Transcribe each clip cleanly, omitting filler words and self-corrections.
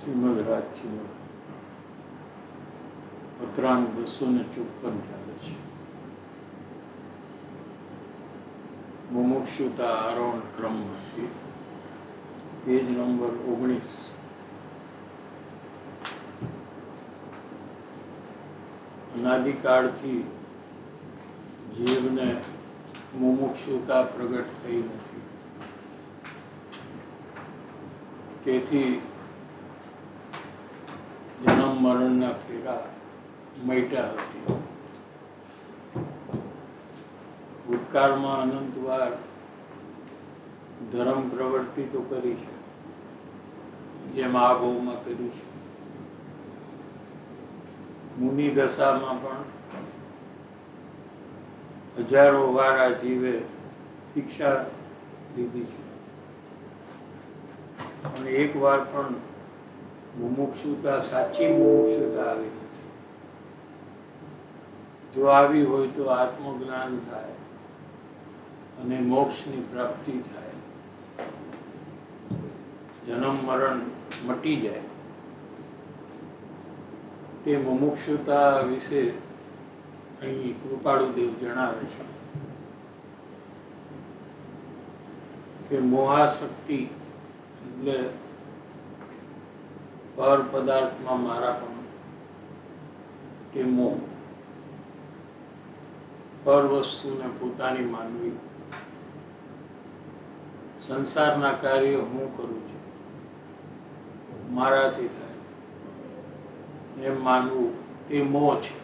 શ્રીમદ રાજચિનો પત્રાંક 254 ચાલે છે. મુમુક્ષુતા આરોહણ ક્રમમાંથી પેજ નંબર 19. અનાદિકાળથી જીવને મુમુક્ષુતા પ્રગટ થઈ નથી. તેથી જન્મ મરણના ફેરા મટ્યા નથી. ભૂતકાળમાં અનંતવાર ધર્મ પ્રવૃત્તિ તો કરી છે, જેમ આ ભાવમાં કરી છે. મુનિ દશામાં પણ હજારો વાર આ જીવે દીક્ષા લીધી છે, પણ એક વાર પણ મુમુક્ષુતા, સાચી મુમુક્ષુતા આવી નથી. જો આવી હોય તો આત્મજ્ઞાન થાય અને મોક્ષની પ્રાપ્તિ થાય, જન્મ મરણ મટી જાય. તે મુમુક્ષુતા વિશે અહીં કૃપાળુદેવ જણાવે છે કે મોહાશક્તિ એટલે પર પદાર્થમાં મારા પણ તે મોહ, પર વસ્તુને પોતાની માનવી, સંસારના કાર્ય હું કરું છું, મારાથી થાય એમ માનવું તે મોહ છે.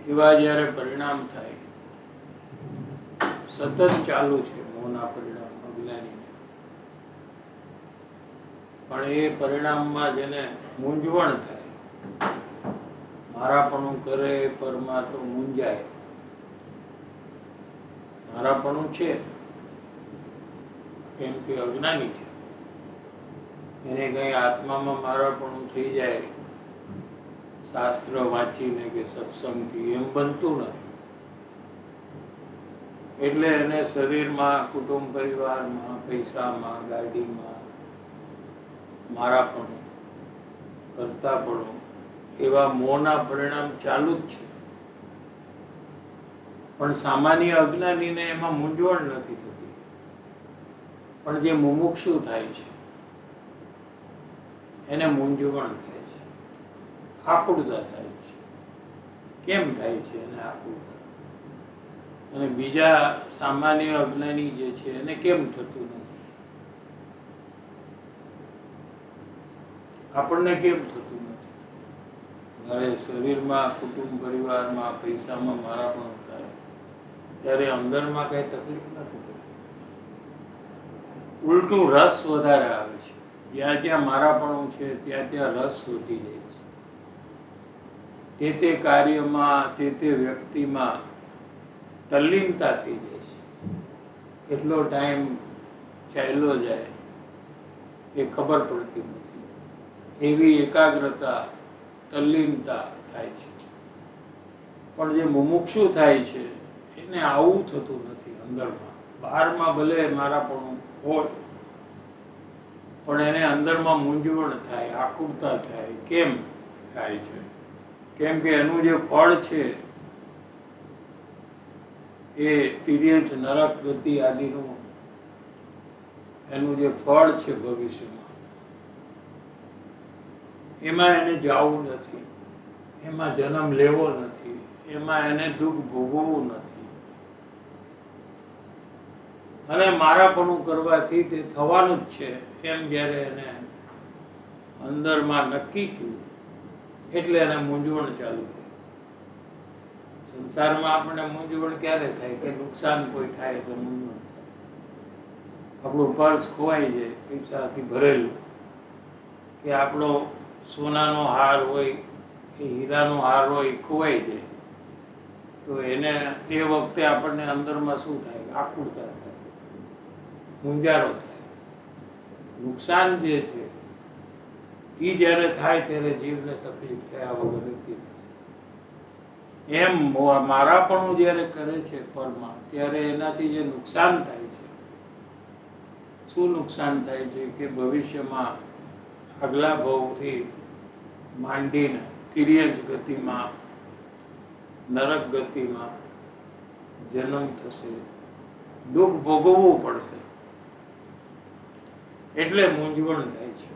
એવા જ્યારે પરિણામ થાય, સતત ચાલુ છે મોહના પરિણામ અજ્ઞાની, પણ એ પરિણામમાં જેને મૂંઝવણ થાય, મારાપણું કરે પરમાં તો મૂંઝાય. મારાપણું છે કેમ કે અજ્ઞાની છે, એને કઈ આત્મામાં મારાપણું થઈ જાય શાસ્ત્ર વાંચીને કે સત્સંગથી, એમ બનતું નથી. એટલે એને શરીરમાં, કુટુંબ પરિવારમાં, પૈસામાં, ગાડીમાં મારાપણું, કરતાપણું, એવા મોહના પરિણામ ચાલુ જ છે. પણ સામાન્ય અજ્ઞાનીને એમાં મૂંઝવણ નથી થતી. પણ જે મુમુક્ષુ થાય છે એને મૂંઝવણ થાય છે, આકુળતા થાય છે. કેમ થાય છે એને આકુળતા? અને બીજા સામાન્ય અજ્ઞાની જે છે એને કેમ થતું નથી? આપણને કેમ થતું નથી? મારે શરીરમાં, કુટુંબ પરિવારમાં, પૈસામાં મારાપણું થાય ત્યારે અંદરમાં કઈ તકલીફ નથી થતી. ઉલટું રસ વધારે આવે છે. જ્યાં જ્યાં મારાપણું છે ત્યાં ત્યાં રસ વધી જાય છે. તે કાર્યમાં, તે વ્યક્તિમાં તલ્લીનતા થઈ જાય છે. એટલો ટાઈમ ચાલ્યો જાય એ ખબર પડતી નથી. એવી એકાગ્રતા, તલ્લીનતા થાય છે. પણ જે મુમુક્ષુ થાય છે એને આવું થતું નથી. અંદરમાં, બહારમાં ભલે મારાપણું હોય, પણ એને અંદરમાં મૂંઝવણ થાય, આકુળતા થાય. કેમ થાય છે? કેમ કે એનું જે ફળ છે એ તિર્યંચ, નરક ગતિ આદિનું એનું જે ફળ છે ભવિષ્યમાં, એમાં એને જવું નથી, એમાં જન્મ લેવો નથી, એમાં એને દુઃખ ભોગવવું નથી. અને મારાપણું કરવાથી તે થવાનું જ છે એમ જ્યારે એને અંદરમાં નક્કી થયું, એટલે એને મૂંઝવણ ચાલુ થઈ. સંસારમાં આપણને મૂંઝવણ ક્યારે થાય? કે નુકસાન કોઈ થાય એટલે મૂંઝવણ થાય. આપણું પર્સ ખોવાઈ જાય, પૈસાથી ભરેલું, કે આપણો સોનાનો હાર હોય કે હીરાનો હાર હોય ખોવાઈ જાય, તો એને એ વખતે આપણને અંદરમાં શું થાય? આકુળતા થાય, મૂંઝારો થાય. નુકસાન જે છે એ જ્યારે થાય ત્યારે જીવને તકલીફ થયા વગર રહેતી નથી. એમ મારાપણું જ્યારે કરે છે પરમાં, ત્યારે એનાથી જે નુકસાન થાય છે, શું નુકસાન થાય છે કે ભવિષ્યમાં આગલા ભાવથી માંડીને તિર્યંચ ગતિમાં, નરક ગતિમાં જન્મ થશે, દુઃખ ભોગવવું પડશે, એટલે મૂંઝવણ થાય છે.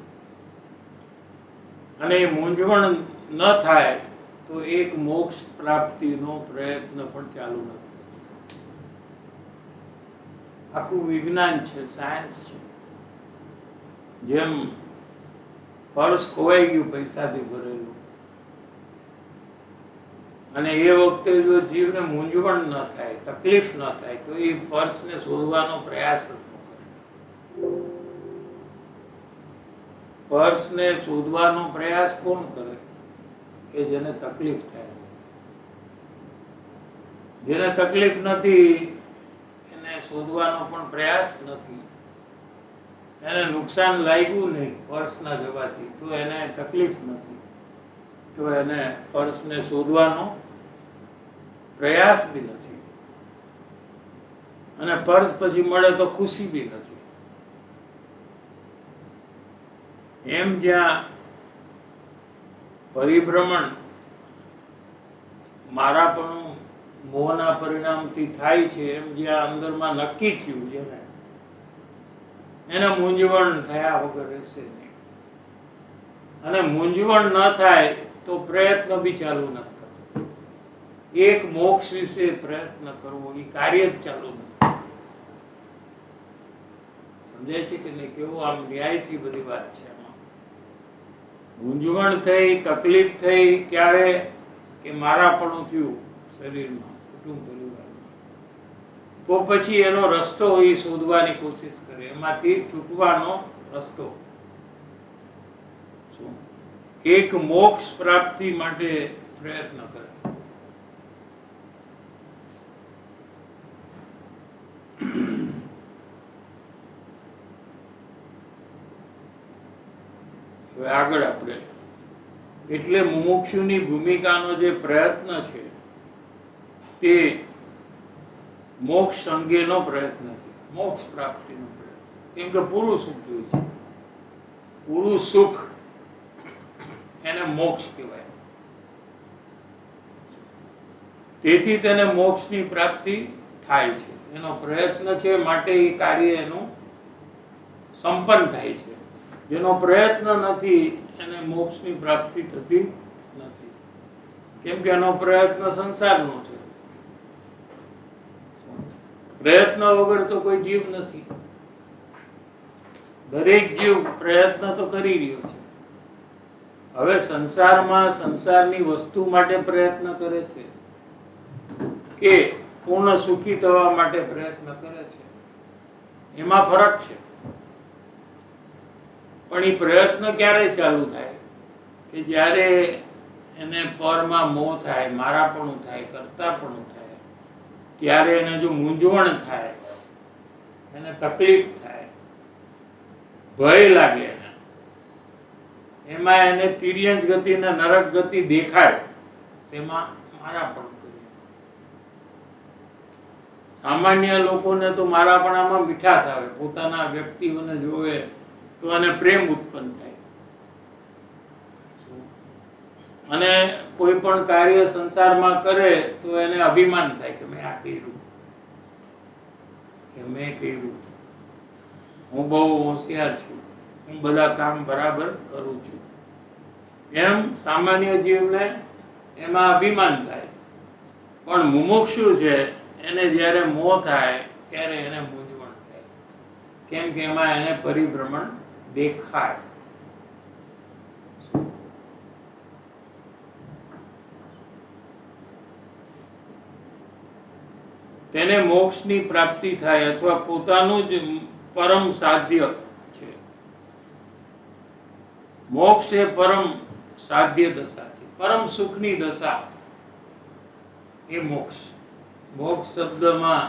અને એ મૂંઝવણ ન થાય તો એક મોક્ષ પ્રાપ્તિનો પ્રયત્ન પણ ચાલુ ન થાય. આખું વિજ્ઞાન છે, સાયન્સ છે. જેમ પર્સ ખોવાઈ ગયું પૈસાથી ભરેલું, અને એ વખતે જો જીવને મૂંઝવણ ન થાય, તકલીફ ન થાય, તો એ પર્સને શોધવાનો પ્રયાસ જ ન કરે. પર્સને શોધવાનો પ્રયાસ કોણ કરે? કે જેને તકલીફ થાય. જેને તકલીફ નથી એને શોધવાનો પણ પ્રયાસ નથી. એને નુકસાન લાગ્યું નહીં પર્સના જવાથી તો એને તકલીફ નથી, તો એને પર્સને શોધવાનો પ્રયાસ બી નથી, અને પર્સ પછી મળે તો ખુશી બી નથી. એમ જ્યાં પરિભ્રમણ મારાપણું મોહના પરિણામથી થાય છે, એમ જ્યાં અંદરમાં નક્કી થયું જેને, એને મૂંઝવણ થયા વગર રહેશે નહીં. અને મૂંઝવણ ન થાય તો પ્રયત્ન બી ચાલુ ન કરવો. એક મોક્ષ વિશે પ્રયત્ન કરવો, એ કાર્ય જ ચાલુ નથી. સમજાય છે કે નહીં? કેવું આમ ન્યાયથી બધી વાત છે. મૂંઝવણ થઈ, તકલીફ થઈ ક્યારે? કે મારાપણું થયું શરીરમાં, કુટુંબ પરિવારમાં, તો પછી એનો રસ્તો એ શોધવાની કોશિશ કરે, એમાંથી છૂટવાનો રસ્તો. એક મોક્ષ પ્રાપ્તિ માટે પ્રયત્ન કરે. હવે આગળ આપણે એટલે મુમુક્ષુની ભૂમિકાનો જે પ્રયત્ન છે તે મોક્ષ અંગેનો પ્રયત્ન છે, મોક્ષ પ્રાપ્તિનો પ્રયત્ન. કેમ કે પૂરું સુખ જોઈએ છે. પૂરું સુખ એને મોક્ષ કહેવાય. તેથી તેને મોક્ષની પ્રાપ્તિ થાય છે. એનો પ્રયત્ન છે, માટે એ કાર્ય એનું સંપન્ન થાય છે. જેનો પ્રયત્ન નથી એને મોક્ષની પ્રાપ્તિ થતી નથી. કેમ કે એનો પ્રયત્ન સંસારનો છે. પ્રયત્ન વગર તો કોઈ જીવ નથી. દરેક જીવ પ્રયત્ન તો કરી રહ્યો છે. હવે સંસારમાં સંસારની વસ્તુ માટે પ્રયત્ન કરે છે કે પૂર્ણ સુખી થવા માટે પ્રયત્ન કરે છે, એમાં ફરક છે. પણ એ પ્રયત્ન ક્યારે ચાલુ થાય? કે જ્યારે એને પરમાં મોહ થાય, મારાપણું થાય, કર્તાપણું થાય, ત્યારે એને જો મૂંઝવણ થાય, એને તકલીફ થાય, ભય લાગે, એમાં એને તિર્યંચ ગતિ ને નરક ગતિ દેખાય, તેમાં મારાપણું કરે. સામાન્ય લોકોને તો મારાપણામાં મીઠાશ આવે, પોતાના વ્યક્તિઓને જોવે તો એને પ્રેમ ઉત્પન્ન થાય, અને કોઈ પણ કાર્ય સંસારમાં કરે તો એને અભિમાન થાય કે મેં આ કર્યું, કે મેં કર્યું, હું બહુ હોશિયાર છું, હું બધા કામ બરાબર કરું છું. એમ સામાન્ય જીવને એમાં અભિમાન થાય. પણ મુમુક્ષુ છે એને જ્યારે મોહ થાય ત્યારે એને મૂંઝવણ થાય. કેમ કે એમાં એને પરિભ્રમણ દેખાય. તેને મોક્ષની પ્રાપ્તિ થાય અથવા પોતાનું જ પરમ સાધ્ય છે. મોક્ષ એ પરમ સાધ્ય દશા છે, પરમ સુખની દશા એ મોક્ષ. મોક્ષ શબ્દમાં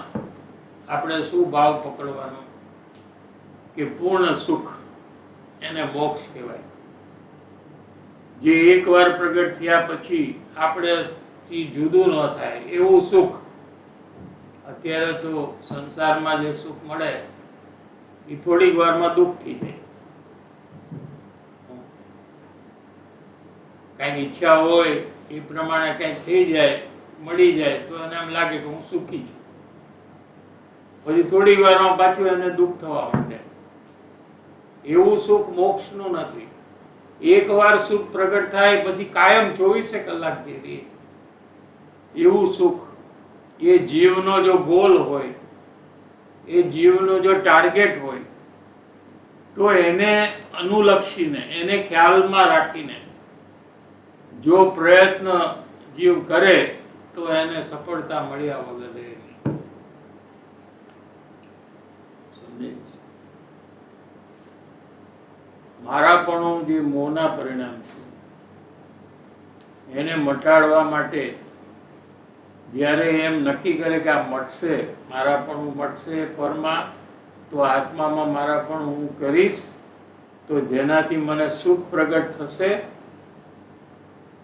આપણે શું ભાવ પકડવાનો? કે પૂર્ણ સુખ, એને મોક્ષ કહેવાય. જે એકવાર પ્રગટ થયા પછી આપણેથી જુદું ન થાય એવું સુખ. અત્યારે તો સંસારમાં જે સુખ મળે એ થોડીક વારમાં દુઃખ થઈ જાય. કઈક ઈચ્છા હોય એ પ્રમાણે કઈક થઈ જાય, મળી જાય તો એને એમ લાગે કે હું સુખી છું. પછી થોડી વારમાં પાછું એને દુઃખ થવા માંડે. એવું સુખ મોક્ષનું નથી. એકવાર સુખ પ્રગટ થાય પછી કાયમ 24 કલાક જે રહે એવું સુખ. એ જીવનો જો ગોલ હોય, એ જીવનો જો ટાર્ગેટ હોય, તો એને અનુલક્ષીને, એને ખ્યાલમાં રાખીને જો પ્રયત્ન જીવ કરે તો એને સફળતા મળ્યા વગર રહે નહીં. સમજે? મારાપણું જે મોહના પરિણામ છે એને મટાડવા માટે જ્યારે એમ નક્કી કરે કે આ મટશે, મારાપણું મટશે પરમાં, તો આત્મામાં મારાપણું હું કરીશ તો જેનાથી મને સુખ પ્રગટ થશે,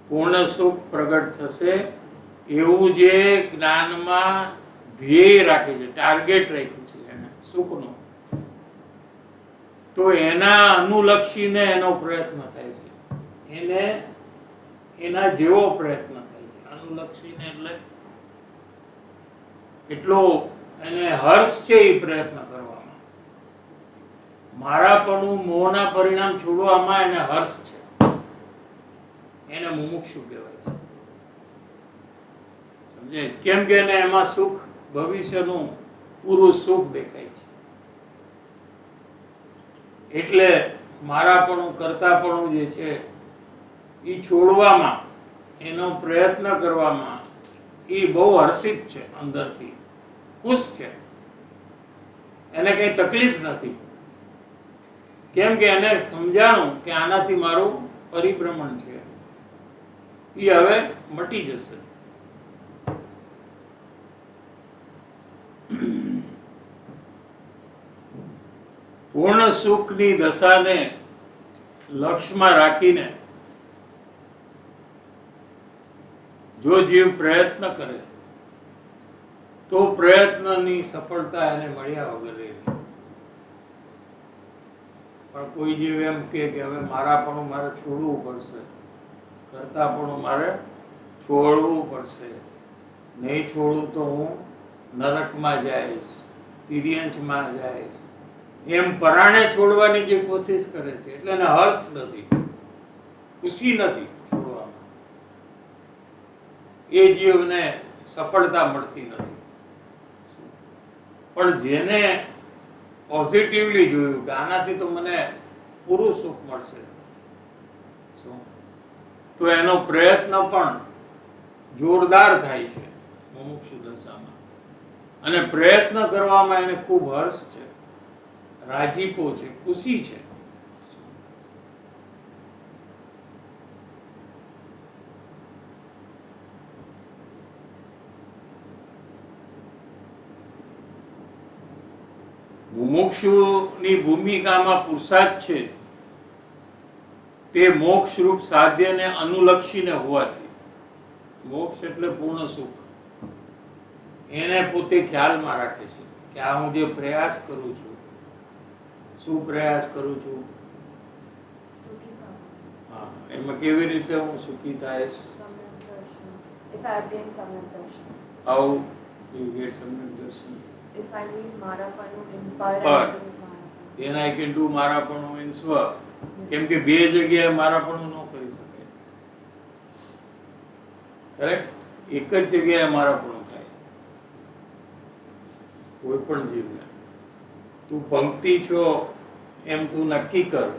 પૂર્ણ સુખ પ્રગટ થશે, એવું જે જ્ઞાનમાં ધ્યેય રાખે છે, ટાર્ગેટ રાખ્યું છે એને સુખનું, તો એના અનુલક્ષીને એનો પ્રયત્ન થાય છે. એને એના જેવો પ્રયત્ન થાય છે. અનુલક્ષીને એટલે એટલો એને હર્ષ છે એ પ્રયત્ન કરવામાં. મારાપણું મોહના પરિણામ છોડવામાં એને હર્ષ છે. એને મુમુક્ષુ કહેવાય છે. સમજાય? કેમ કે એને એમાં સુખ, ભવિષ્યનું પૂરું સુખ દેખાય છે. એટલે મારાપણું, કરતાપણું જે છે એ છોડવામાં, એનો પ્રયત્ન કરવામાં એ બહુ હર્ષિત છે, અંદરથી ખુશ છે. એને કઈ તકલીફ નથી. કેમ કે એને સમજાણું કે આનાથી મારું પરિભ્રમણ છે, એ હવે મટી જશે. પૂર્ણ સુખની દશાને લક્ષ્યમાં રાખીને જો જીવ પ્રયત્ન કરે તો પ્રયત્નની સફળતા એને મળ્યા વગર રહે. પણ કોઈ જીવ એમ કે હવે મારાપણું મારે છોડવું પડશે, કરતાપણું મારે છોડવું પડશે, નહીં છોડું તો હું નરકમાં જઈશ, તિર્યંશમાં જઈશ, એમ પરાણે છોડવાની જે કોશિશ કરે છે, એટલે એને હર્ષ નથી, ખુશી નથી છોડવામાં. એ જીવને સફળતા મળતી નથી. પણ જેને પોઝિટિવલી જોયું કે આનાથી તો મને પૂરું સુખ મળશે, તો એનો પ્રયત્ન પણ જોરદાર થાય છે મુમુક્ષુ દશામાં. અને પ્રયત્ન કરવામાં એને ખૂબ હર્ષ છે, રાજીપો છે, ખુશી છે. મુમુક્ષુની ભૂમિકામાં પુરુષાર્થ છે તે મોક્ષ રૂપ સાધ્યને અનુલક્ષીને હોવાથી, મોક્ષ એટલે પૂર્ણ સુખ, એને પોતે ખ્યાલમાં રાખે છે કે આ હું જે પ્રયાસ કરું છું, શું પ્રયાસ કરું છું, હા, એમાં કેવી રીતે હું સુખી થાય. If I attain Samyak Darshan. How you get Samyak Darshan? If I leave Marapanu in Par and Par. do Marapanu. Then I can do મારાપણું in સ્વ. કેમ કે બે જગ્યાએ મારાપણું ન કરી શકે. કરેક્ટ? એક જ જગ્યાએ મારાપણું થાય કોઈ પણ જીવને. તું પંક્તિ છો એમ તું નક્કી કર,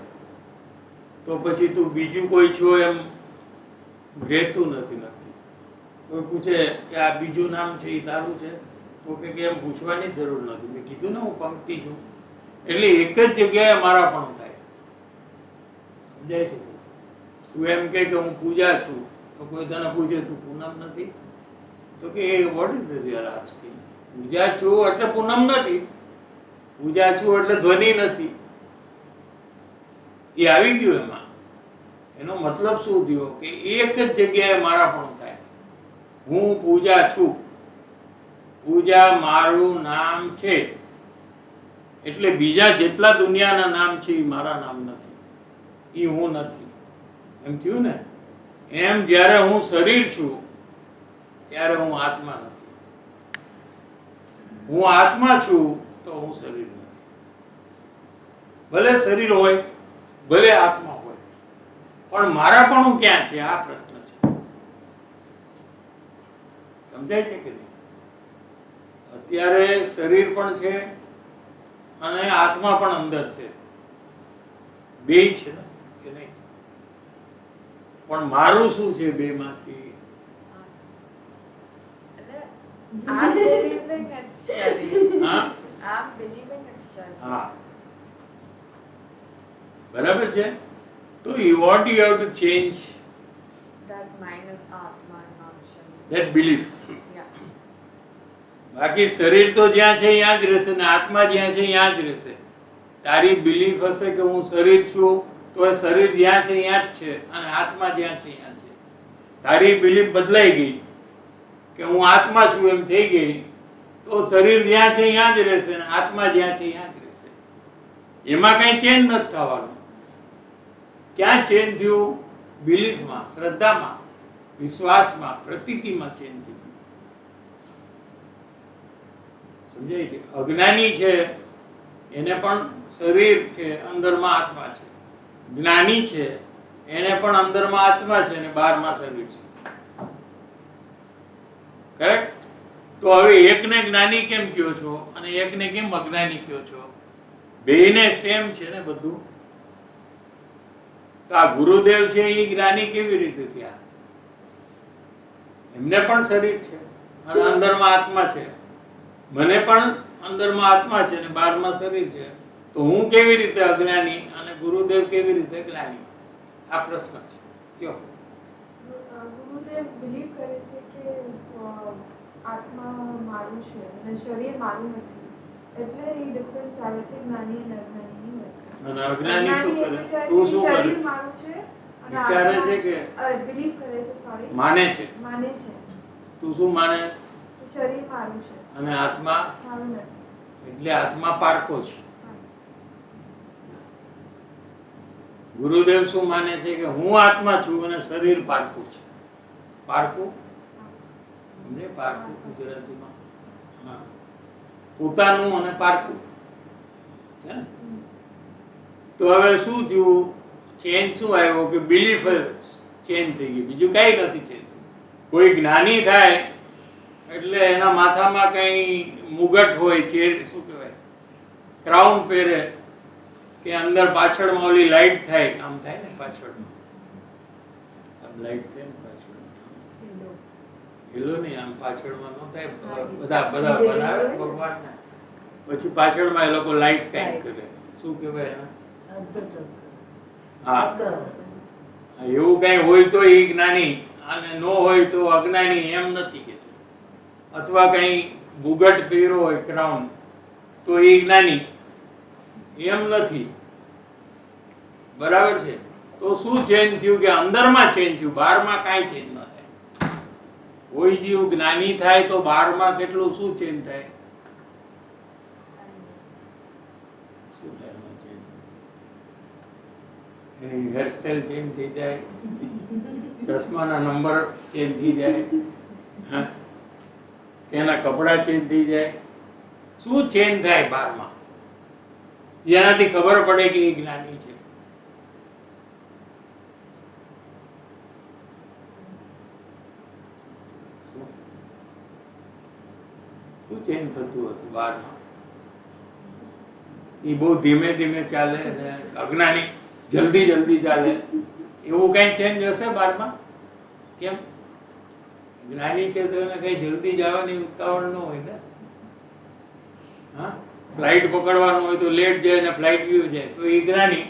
તો પછી તું બીજું કોઈ છો એમ રહેતું નથી નક્કી. કોઈ પૂછે કે આ બીજું નામ છે એ તારું છે, તો કે એમ પૂછવાની જરૂર નથી. મેં કીધું ને હું પંક્તિ છું. એટલે એક જ જગ્યાએ મારાપણું થાય. સમજાય છે? તું એમ કે હું પૂજા છું, તો કોઈ તને પૂછે તું પૂનમ નથી, તો કે what is this you are asking? Pooja છું એટલે પૂનમ નથી, પૂજા છું એટલે ધ્વનિ નથી. એ આવી ગયું એમાં. એનો મતલબ શું થયો કે એક જ જગ્યાએ મારાપણું થાય. હું પૂજા છું, પૂજા મારું નામ છે, એટલે બીજા જેટલા દુનિયાના નામ છે એ મારા નામ નથી, એ હું નથી. એમ થયું ને? એમ જ્યારે હું શરીર છું ત્યારે હું આત્મા નથી. હું આત્મા છું તો હું શરીર નથી. ભલે શરીર હોય, ભલે આત્મા હોય, પણ મારાપણું ક્યાં છે આ પ્રશ્ન છે. સમજાય છે કે નહીં? અત્યારે શરીર પણ છે અને આત્મા પણ અંદર છે, બેય છે ને કે નહીં? પણ મારું શું છે બે માંથી? I'm believing it's Sharir. હા I'm believing it's Sharir. હા, બરાબર છે. તો what you have to change That mine is Atma and not Sharir. that belief. Yeah. બાકી શરીર તો જ્યાં છે ત્યાં જ રહેશે ને આત્મા જ્યાં છે ત્યાં જ રહેશે. તારી બિલીફ હશે કે હું શરીર છું તો એ શરીર જ્યાં છે ત્યાં જ છે અને આત્મા જ્યાં છે ત્યાં છે. તારી બિલીફ બદલાઈ ગઈ કે હું આત્મા છું એમ થઈ ગઈ તો શરીર જ્યાં છે ત્યાં જ રહેશે અને આત્મા જ્યાં છે ત્યાં જ રહેશે. એમાં કઈ ચેન્જ નથી થવાનું. ક્યાં ચેન્જ થયું? બિલીફમાં, શ્રદ્ધામાં, વિશ્વાસમાં, પ્રતીતિમાં ચેન્જ થયું. સમજાય છે? અજ્ઞાની છે એને પણ શરીર છે, અંદરમાં આત્મા છે. જ્ઞાની છે એને પણ અંદરમાં આત્મા છે અને બહારમાં શરીર છે. કરેક્ટ? તો હવે એકને જ્ઞાની કેમ કહો છો અને એકને કેમ અજ્ઞાની કહો છો? બેયને સેમ છે ને બધું. તો આ ગુરુદેવ છે એ જ્ઞાની કેવી રીતે થયા? એમને પણ શરીર છે અને અંદરમાં આત્મા છે. મને પણ અંદરમાં આત્મા છે અને બહારમાં શરીર છે. તો હું કેવી રીતે અજ્ઞાની અને ગુરુદેવ કેવી રીતે જ્ઞાની? આ પ્રશ્ન છે. કયો? ગુરુદેવ બિલીવ કરે છે કે આત્મા મારું છે અને શરીર મારું નથી, એટલે એ ડિફરન્સ આવે છે જ્ઞાની અને અજ્ઞાનીની વચ્ચે. અને અજ્ઞાની શું કરે? વિચારે તું છે શું કે કરે? શરીર મારું છે અને વિચારે છે કે બિલીવ કરે છે, સોરી, માને છે? માને છે તું શું માને? કે શરીર મારું છે, અને આત્મા? મારું નથી. એટલે આત્મા પારકો છે. ગુરુદેવ શું માને છે કે હું આત્મા છું અને શરીર પારકું છે. પારકું સમજે? પારકું ગુજરાતીમાં હા, પોતાનું અને પારકું છે ને? તો હવે શું થયું? ચેન્જ શું આવ્યો કે બિલીફ ચેન્જ થઈ ગઈ, બીજું કઈ નથી ચેન્જ. કોઈ જ્ઞાની થાય એટલે એના માથામાં કઈ મુગટ હોય, ચેર શું કહેવાય, ક્રાઉન પહેરે કે અંદર પાછળમાં ઓલી લાઈટ થાય, આમ થાય ને પાછળમાં, આમ લાઈટ થાય ને પાછળ, હેલો નહીં, આમ પાછળમાં ન થાય. બધા બનાવે ભગવાનના, પછી પાછળમાં એ લોકો લાઈટ કઈક કરે, શું કહેવાય એના? હા, એવું કઈ હોય તો એ જ્ઞાની અને ન હોય તો અજ્ઞાની, એમ નથી કે છે. અથવા કઈ મુગટ પહેર્યો હોય ક્રાઉન તો એ જ્ઞાની, એમ નથી. બરાબર છે? તો શું ચેન્જ થયું કે અંદરમાં ચેન્જ થયું, બહારમાં કાંઈ ચેન્જ ન થાય. કોઈ જીવ જ્ઞાની થાય તો બહારમાં કેટલું શું ચેન્જ થાય? શું થાય એમાં ચેન્જ? એની હેરસ્ટાઈલ ચેન્જ થઈ જાય, ચશ્માના નંબર ચેન્જ થઈ જાય, હા, એના કપડા ચેન્જ થઈ જાય. શું ચેન્જ થાય બહારમાં જેનાથી ખબર પડે કે એ જ્ઞાની છે? શું ચેન્જ થતું હશે બહારમાં? એ બહુ ધીમે ધીમે ચાલે અને અજ્ઞાની જલ્દી જલ્દી ચાલે, એવું કઈ ચેન્જ હશે બહારમાં? કેમ? જ્ઞાની છે તો એને કઈ જલ્દી જવાની ઉતાવળ ન હોય ને. હા, ફ્લાઇટ પકડવાનું હોય તો લેટ જાય ને ફ્લાઇટ વ્યૂ જાય તો એ જ્ઞાની.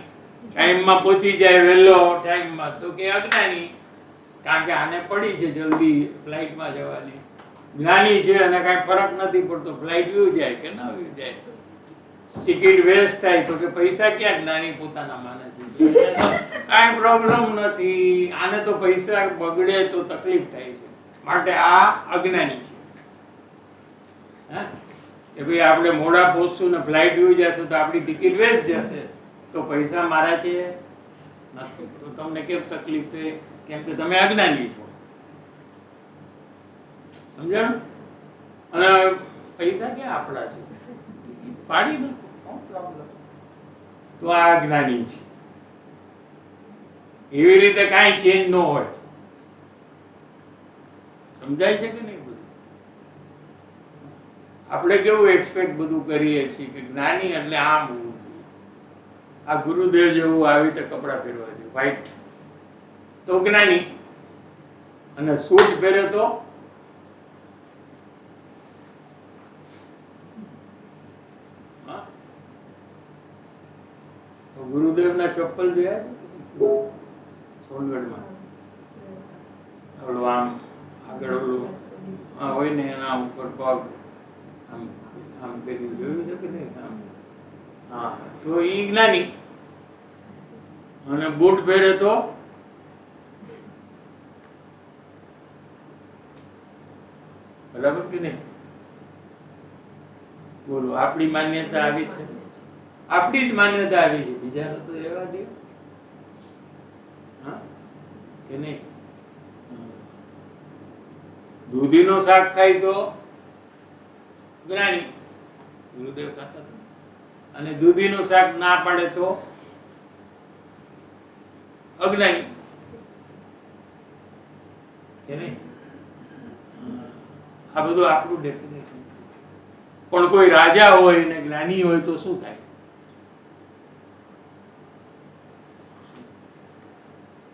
ટાઈમમાં પહોંચી જાય વહેલો ટાઈમમાં તો કે અજ્ઞાની, કારણ કે આને પડી છે જલ્દી ફ્લાઇટમાં જવાની. જ્ઞાની છે અને કાંઈ ફરક નથી પડતો, ફ્લાઇટ વ્યૂ જાય કે ના વ્યૂ જાય, ટિકિટ વેસ્ટ થાય તો કે પૈસા ક્યાં જ્ઞાની પોતાના માને છે, કાંઈ પ્રોબ્લેમ નથી. આને તો પૈસા બગડે તો તકલીફ થાય છે, માટે આ અજ્ઞાની છે. હા, કે ભાઈ આપણે મોડા પહોંચશું ને ફ્લાઇટ જોઈ જશે તો આપણી ટિકિટ વેસ્ટ જશે, તો પૈસા મારા છે નથી, તો તમને કેમ તકલીફ છે? કેમ કે તમે અજ્ઞાની છો. સમજાણું? અને પૈસા ક્યાં આપણા છે? પાડી નાખો, નો પ્રોબ્લેમ. તો આ જ્ઞાની છે. એવી રીતે કાંઈ ચેન્જ ન હોય. સમજાય છે કે નહીં? બધું આપણે કેવું એક્સપેક્ટ બધું કરીએ છીએ કે જ્ઞાની એટલે આમ હોવું જોઈએ, આ ગુરુદેવ જેવું આવી રીતે કપડાં પહેરવા જોઈએ, વ્હાઈટ, તો જ્ઞાની. અને સૂટ પહેરે તો ગુરુદેવના ચપ્પલ જોયા છે સોનગઢમાં? ઓલું આમ આગળ ઓલું હોય ને એના ઉપર પગ આમ આમ કરી જોયું છે કે નહીં? આમ, હા, તો એ જ્ઞાની. અને બૂટ પહેરે તો બરાબર કે નહીં? બોલો, આપણી માન્યતા આવી છે, આપણી જ માન્યતા આવી છે, બીજાને તો રહેવા દે, હા કે નહીં? દૂધીનો શાક ખાય તો જ્ઞાની, ગુરુદેવ ખાતા હતા. અને દૂધીનું શાક ના પાડે તો અજ્ઞાની, કે નહીં? આ બધું આપણું ડેફિનેશન. પણ કોઈ રાજા હોય ને જ્ઞાની હોય તો શું થાય?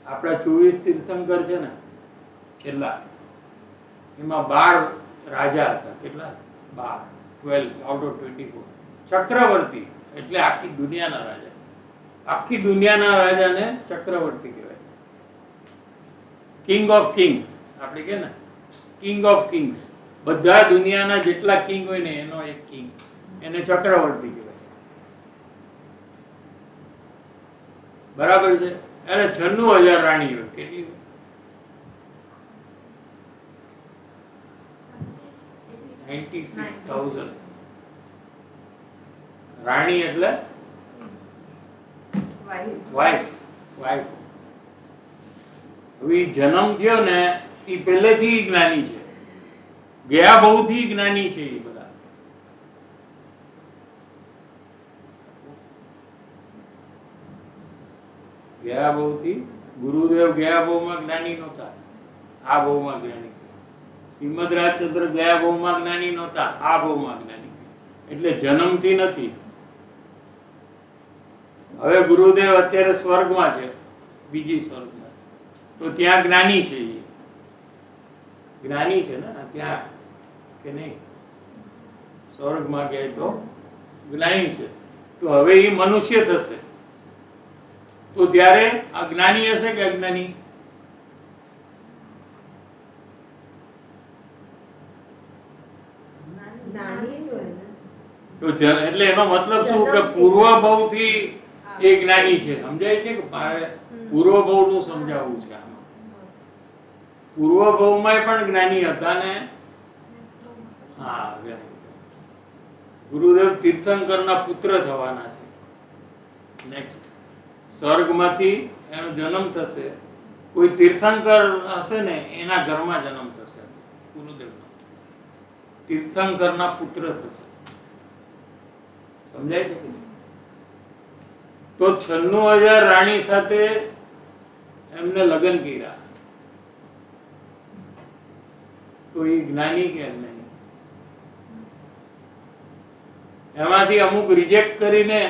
આપણા 24 તીર્થંકર છે ને છેલ્લા, એમાં 12 રાજા હતા. કેટલા? 12 આઉટ ઓફ 24. ચક્રવર્તી એટલે આખી દુનિયાના રાજા. આખી દુનિયાના રાજાને ચક્રવર્તી કહેવાય. કિંગ ઓફ કિંગ આપણે કે ને, કિંગ ઓફ કિંગ્સ. બધા દુનિયાના જેટલા કિંગ હોય ને એનો એક કિંગ, એને ચક્રવર્તી કહેવાય. બરાબર છે? એને 96,000 રાણી હોય. કેટલી? 96,000 રાણી એટલે વાઇફ. હવે જન્મ થયો ને એ પહેલેથી જ્ઞાની છે, ગયા બહુથી જ્ઞાની છે. એ બધા ગયા બહુથી, ગુરુદેવ ગયા બહુમાં જ્ઞાની નહોતા, આ બહુમાં જ્ઞાની. શ્રીમદ રાજચંદ્ર ગયા બહુમાં જ્ઞાની નહોતા, આ બહુમાં જ્ઞાની. એટલે જન્મથી નથી. હવે ગુરુદેવ અત્યારે સ્વર્ગમાં છે, બીજી સ્વર્ગમાં, તો ત્યાં જ્ઞાની છે. એ જ્ઞાની છે ને ત્યાં, કે નહીં? સ્વર્ગમાં ગયા તો જ્ઞાની છે. તો હવે એ મનુષ્ય થશે, તો ત્યારે આ જ્ઞાની હશે કે અજ્ઞાની? તો એટલે એનો મતલબ શું કે પૂર્વ ભવથી એ જ્ઞાની છે. સમજાય છે કે મારે પૂર્વ ભવનું સમજાવવું છે આમાં. પૂર્વ ભવમાં પણ જ્ઞાની હતા ને. હા, ગુરુદેવ તીર્થંકરના પુત્ર થવાના છે. નેક્સ્ટ સ્વર્ગમાંથી એનો જન્મ થશે, કોઈ તીર્થંકર હશે ને એના ઘરમાં જન્મ થશે. ગુરુદેવનો તીર્થંકરના પુત્ર થશે. સમજાય છે કે નહીં? તો 96,000 રાણી સાથે એમને લગ્ન કર્યા, તો એ જ્ઞાની કે અજ્ઞાની? એમાંથી અમુક રિજેક્ટ કરીને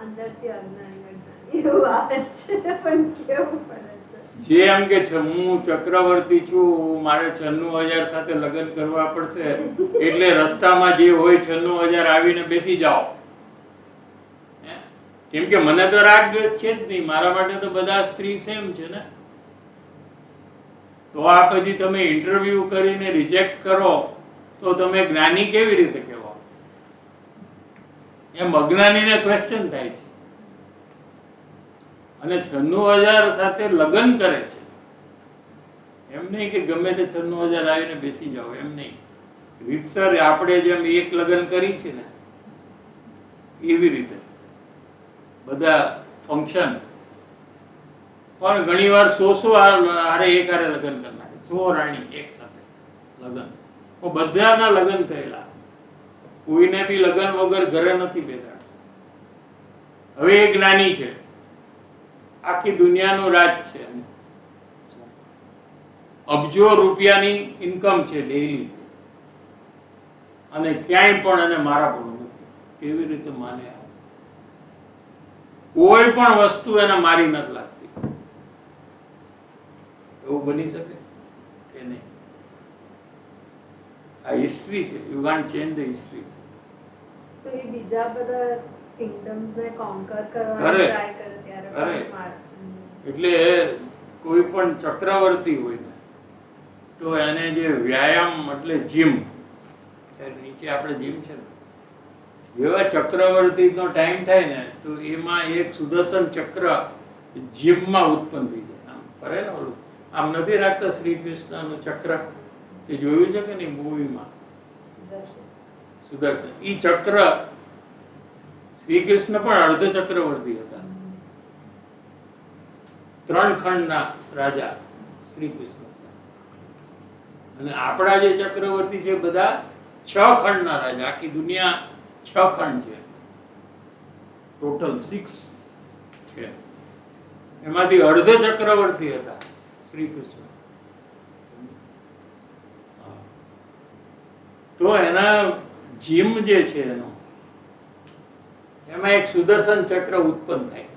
અંદરથી અજ્ઞાની એવું આવે છે, પણ કેવું પડે છે? જે એમ કે છે હું ચક્રવર્તી છું, મારે 96,000 સાથે લગ્ન કરવા પડશે, એટલે રસ્તામાં જે હોય 96,000 આવીને બેસી જાઓ. કેમ કે મને તો રાગ દ્વેષ છે જ નહીં, મારા માટે તો બધા સ્ત્રી સેમ છે ને. તો આ પછી તમે ઇન્ટરવ્યુ કરીને રિજેક્ટ કરો તો તમે જ્ઞાની કેવી રીતે કહેવાઓ? એમ અજ્ઞાનીને ક્વેશ્ચન થાય છે. અને 96,000 સાથે લગ્ન કરે છે, એમ નહીં કે ગમે તે 96,000 આવીને બેસી જાઓ, એમ નહીં. રીતસર આપણે જેમ એક લગ્ન કરી છે ને એવી રીતે બધા ફંક્શન પણ ઘણીવાર 100 હારે એક હારે લગ્ન કરી નાખે, 100 રાણી એક સાથે લગ્ન, પણ બધાના લગ્ન થયેલા, કોઈને બી લગ્ન વગર ઘરે નથી બેઠા. હવે એ જ્ઞાની છે, આખી દુનિયાનું રાજ છે, અબજો રૂપિયાની ઇન્કમ છે ડેઈલી, અને ક્યાંય પણ એને મારા પણ નથી. કેવી રીતે માને? કોઈ પણ વસ્તુ એને મારી નથી લાગતી. એવું બની શકે કે નહીં? આ હિસ્ટ્રી છે. You can't change the history. તો એ બીજા બધા કિંગડમ્સ ને કોન્કર કરવાનો કરે. ટ્રાય કરે ત્યારે કરે. પણ એટલે કોઈ પણ ચક્રવર્તી હોય ને તો એને જે વ્યાયામ એટલે જીમ, નીચે આપણે જીમ છે ને, જેવા ચક્રવર્તીનો ટાઈમ થાય ને તો એમાં એક સુદર્શન ચક્ર જીમમાં ઉત્પન્ન થઈ જાય. આમ ફરે ને ઓલું, આમ નથી રાખતા શ્રી કૃષ્ણનું ચક્ર, તે જોયું છે કે નહીં મૂવીમાં? સુદર્શન. સુદર્શન ઈ ચક્ર, શ્રી કૃષ્ણ પણ અર્ધ ચક્રવર્તી હતા, 3 ખંડના રાજા શ્રી કૃષ્ણ હતા. અને આપણા જે ચક્રવર્તી છે બધા 6 ખંડના રાજા. આખી દુનિયા 6 ખંડ છે, ટોટલ 6 છે. એમાંથી અર્ધ ચક્રવર્તી હતા શ્રી કૃષ્ણ. તો એના જીમ જે છે એનો, એમાં એક સુદર્શન ચક્ર ઉત્પન્ન થાય,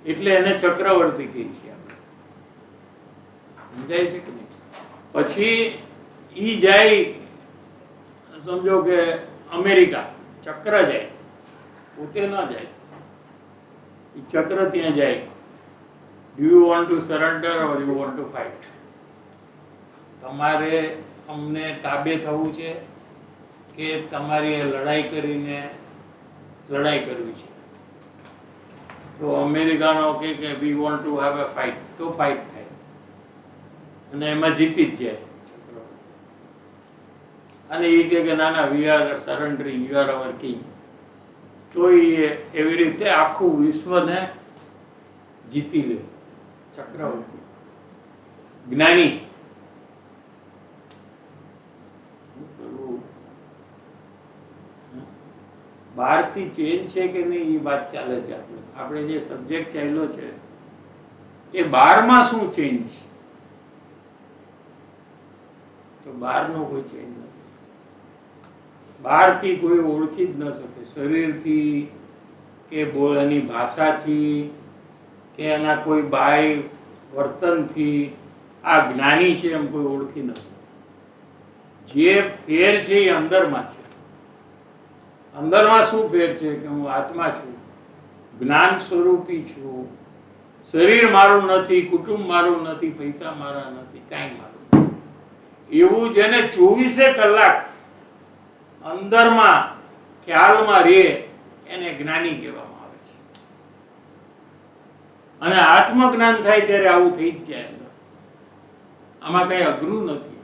એટલે એને ચક્રવર્તી કહે છે આપણે. સમજાય છે કે નહીં? પછી ઈ જાય, સમજો કે અમેરિકા, ચક્ર જાય, પોતે ન જાય, ઈ ચક્ર ત્યાં જાય. Do you want to surrender or you want to fight? તમારે અમને તાબે થવું છે કે તમારી લડાઈ કરીને લડાઈ કરવી છે? તો અમેરિકાનો કે we want to have a fight, તો ફાઇટ થાય અને એમાં જીતી જ જાય. અને એ કે ના ના, we are surrendering, you are our king. તો એ એવી રીતે આખું વિશ્વને જીતી લે ચક્રવર્તી, જ્ઞાની. બહારથી ચેન્જ છે કે નહીં એ વાત ચાલે છે. આપણે જે સબ્જેક્ટ ચાલ્યો છે એ બહારમાં શું ચેન્જ? તો બહારનો કોઈ ચેન્જ નથી. બહારથી કોઈ ઓળખી જ ન શકે, શરીરથી કે એની ભાષાથી કે એના કોઈ બાહ્ય વર્તનથી આ જ્ઞાની છે એમ કોઈ ઓળખી ન શકે. જે ફેર છે એ અંદરમાં છે. અંદરમાં શું ફેર છે કે હું આત્મા છું, જ્ઞાન સ્વરૂપી છું, શરીર મારું નથી, કુટુંબ મારું નથી, પૈસા મારા નથી, કાંઈ મારું નથી. એવું જેને 24 કલાક અંદરમાં ખ્યાલમાં રહે એને જ્ઞાની કહેવામાં આવે છે. અને આત્મજ્ઞાન થાય ત્યારે આવું થઈ જ જાય અંદર. આમાં કઈ અઘરું નથી.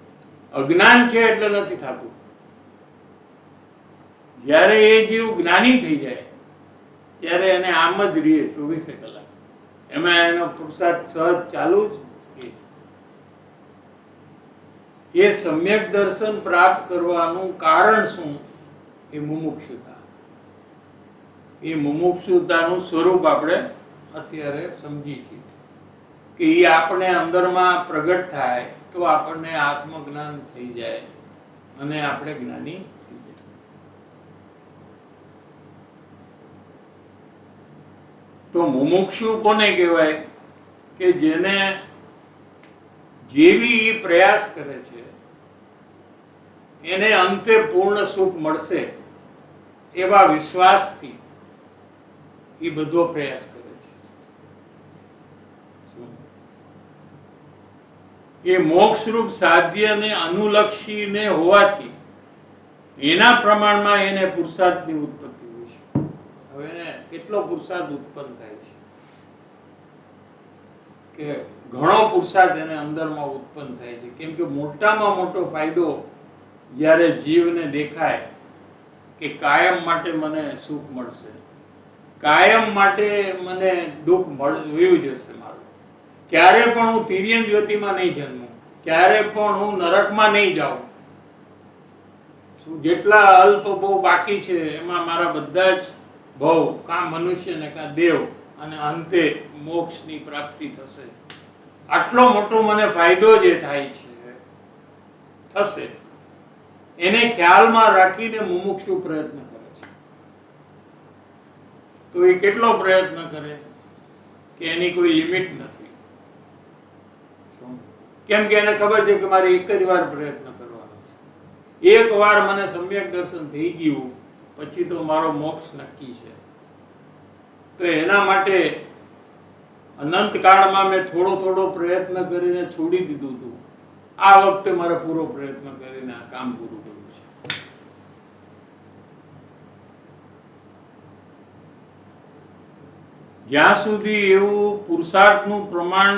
અજ્ઞાન છે એટલે નથી થતું. જ્યારે એ જીવ જ્ઞાની થઈ જાય ત્યારે એને આમ જ રહે 24 કલાક, એમાં એનો પુરુષાર્થ સહજ ચાલુ જ. એ સમ્યક દર્શન પ્રાપ્ત કરવાનું કારણ શું? એ મુમુક્ષુતા. એ મુમુક્ષુતાનું સ્વરૂપ આપણે અત્યારે સમજી છીએ કે એ આપણે અંદરમાં પ્રગટ થાય તો આપણને આત્મજ્ઞાન થઈ જાય અને આપણે જ્ઞાની થઈ જાય. તો મુમુક્ષુ કોને કહેવાય? કે જેને જેવી પ્રયાસ કરે છે એને અંતે પૂર્ણ સુખ મળશે એવા વિશ્વાસથી એ બધો પ્રયાસ કરે છે. એ મોક્ષરૂપ સાધ્યને અનુલક્ષીને હોવાથી એના પ્રમાણમાં એને પુરુષાર્થની ઉત્પત્તિ હોય છે. હવે એને કેટલો પુરુષાર્થ ઉત્પન્ન થાય છે કે ઘણો પુરુષાર્થ એને અંદરમાં ઉત્પન્ન થાય છે. કેમ કે મોટામાં મોટો ફાયદો જ્યારે જીવને દેખાય કે કાયમ માટે મને સુખ મળશે, કાયમ માટે મને દુઃખ વયું જશે મારું, ક્યારે પણ હું તિર્યક ગતિમાં નહીં જન્મું, ક્યારે પણ હું નરકમાં નહીં જાઉં, જેટલા અલ્પ ભવ બાકી છે એમાં મારા બધા જ ભવ કાં મનુષ્ય ને કાં દેવ અને અંતે મોક્ષની પ્રાપ્તિ થશે. આટલો મોટો મને ફાયદો જે થાય છે થશે એને ખ્યાલમાં રાખીને મુમુક્ષુ પ્રયત્ન કરે છે. તો એ કેટલો પ્રયત્ન કરે કે એની કોઈ લિમિટ નથી. કેમ કે એને ખબર છે કે મારે એક જ વાર પ્રયત્ન કરવાનો છે. એક વાર મને સમ્યક દર્શન થઈ ગયું પછી તો મારો મોક્ષ નક્કી છે. તો એના માટે અનંત કાળમાં મેં થોડો થોડો પ્રયત્ન કરીને છોડી દીધું હતું. આ વખતે મારે પૂરો પ્રયત્ન કરીને આ કામ પૂરું કરવું છે. જ્યાં સુધી એવું પુરુષાર્થનું પ્રમાણ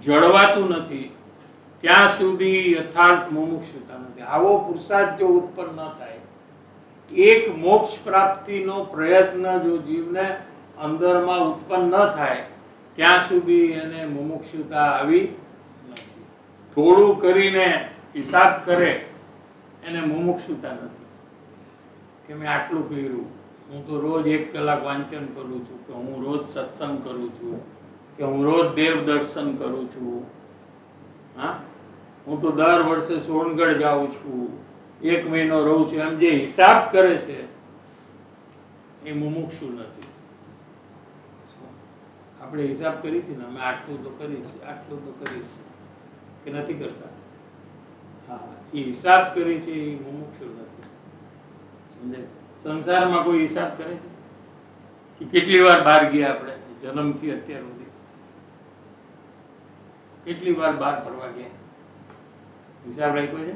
જળવાતું નથી ત્યાં સુધી યથાર્થ મુમુક્ષુતા નથી. આવો પુરુષાર્થ જો ઉત્પન્ન ન થાય, એક મોક્ષ પ્રાપ્તિનો પ્રયત્ન જો જીવને અંદરમાં ઉત્પન્ન ન થાય ત્યાં સુધી એને મુમુક્ષુતા આવી નથી. થોડું કરીને હિસાબ કરે એને મુમુક્ષુતા નથી કે મેં આટલું કર્યું, હું તો રોજ 1 કલાક વાંચન કરું છું, કે હું રોજ સત્સંગ કરું છું, કે હું રોજ દેવ દર્શન કરું છું, હા હું તો દર વર્ષે સોનગઢ જાઉં છું, 1 મહિનો રહું છું, એમ જે હિસાબ કરે છે એ મુમુક્ષુ નથી. આપણે હિસાબ કરી છે ને અમે આટલું તો કરીશ, આટલું તો કરીશ, કે નથી કરતા? હા, એ હિસાબ કરી છે એ મુમુક્ષુ નથી. સમજાય? સંસારમાં કોઈ હિસાબ કરે છે કે કેટલી વાર બહાર ગયા આપણે જન્મથી અત્યાર સુધી? કેટલી વાર બહાર ફરવા ગયા? હિસાબ રાખ્યો છે?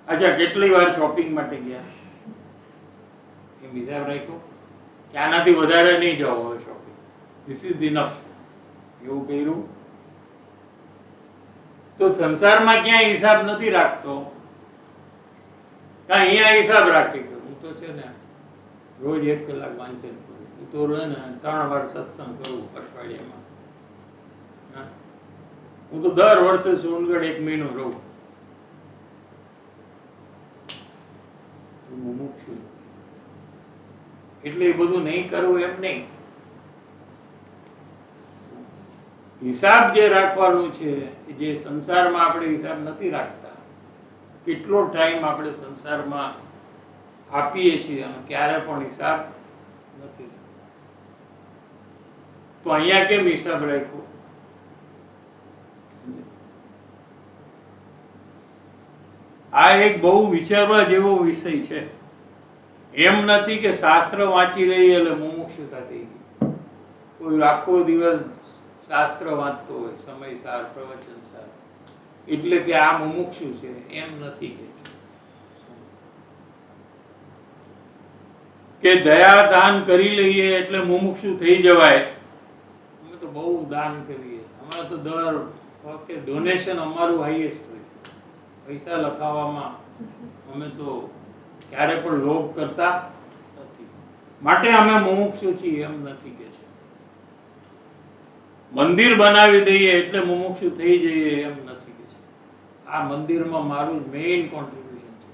અચ્છા, કેટલી વાર શોપિંગ માટે ગયા? એમ હિસાબ રાખ્યો કે આનાથી વધારે નહીં જાઓ હવે શોપિંગ, ધીસ ઇઝ ઇનફ, એવું કર્યું? તો સંસારમાં ક્યાંય હિસાબ નથી રાખતો, અહીંયા હિસાબ રાખી કે હું તો છે ને રોજ 1 કલાક વાંચન કરું, હું તો ને 3 વાર સત્સંગ કરું અઠવાડિયામાં, હું તો દર વર્ષે સોનગઢ 1 મહિનો રહું. મુમુક્ષુ નથી. એટલે એ બધું નહીં કરવું એમ નહીં. હિસાબ જે રાખવાનું છે, જે સંસારમાં આપણે હિસાબ નથી રાખતા, કેટલો ટાઈમ આપણે સંસારમાં આપીએ છીએ અને ક્યારે પણ હિસાબ નથી. તો અહીંયા કેમ હિસાબ રાખ્યો? આ એક બહુ વિચારવા જેવો વિષય છે. એમ નથી કે શાસ્ત્ર વાંચી લઈએ એટલે મુમુક્ષુતા થઈ ગઈ. કોઈ આખો દિવસ શાસ્ત્ર વાંચતો હોય, સમયસાર પ્રવચનસાર, એટલે કે આ મુમુક્ષુ છે, એમ નથી. કે દયા દાન કરી લઈએ એટલે મુમુક્ષુ થઈ જવાય. અમે તો બહુ દાન કરીએ, અમે તો દર વખતે ડોનેશન અમારું હાઈએસ્ટ હોય. પૈસા લખાવવામાં અમે તો ક્યારે પણ લોભ કરતા નથી, માટે અમે મુમુક્ષુ છીએ એમ નથી કે છે. મંદિર બનાવી દઈએ એટલે મુમુક્ષુ થઈ જઈએ એમ નથી કે છે. આ મંદિરમાં મારું મેઇન કોન્ટ્રીબ્યુશન છે,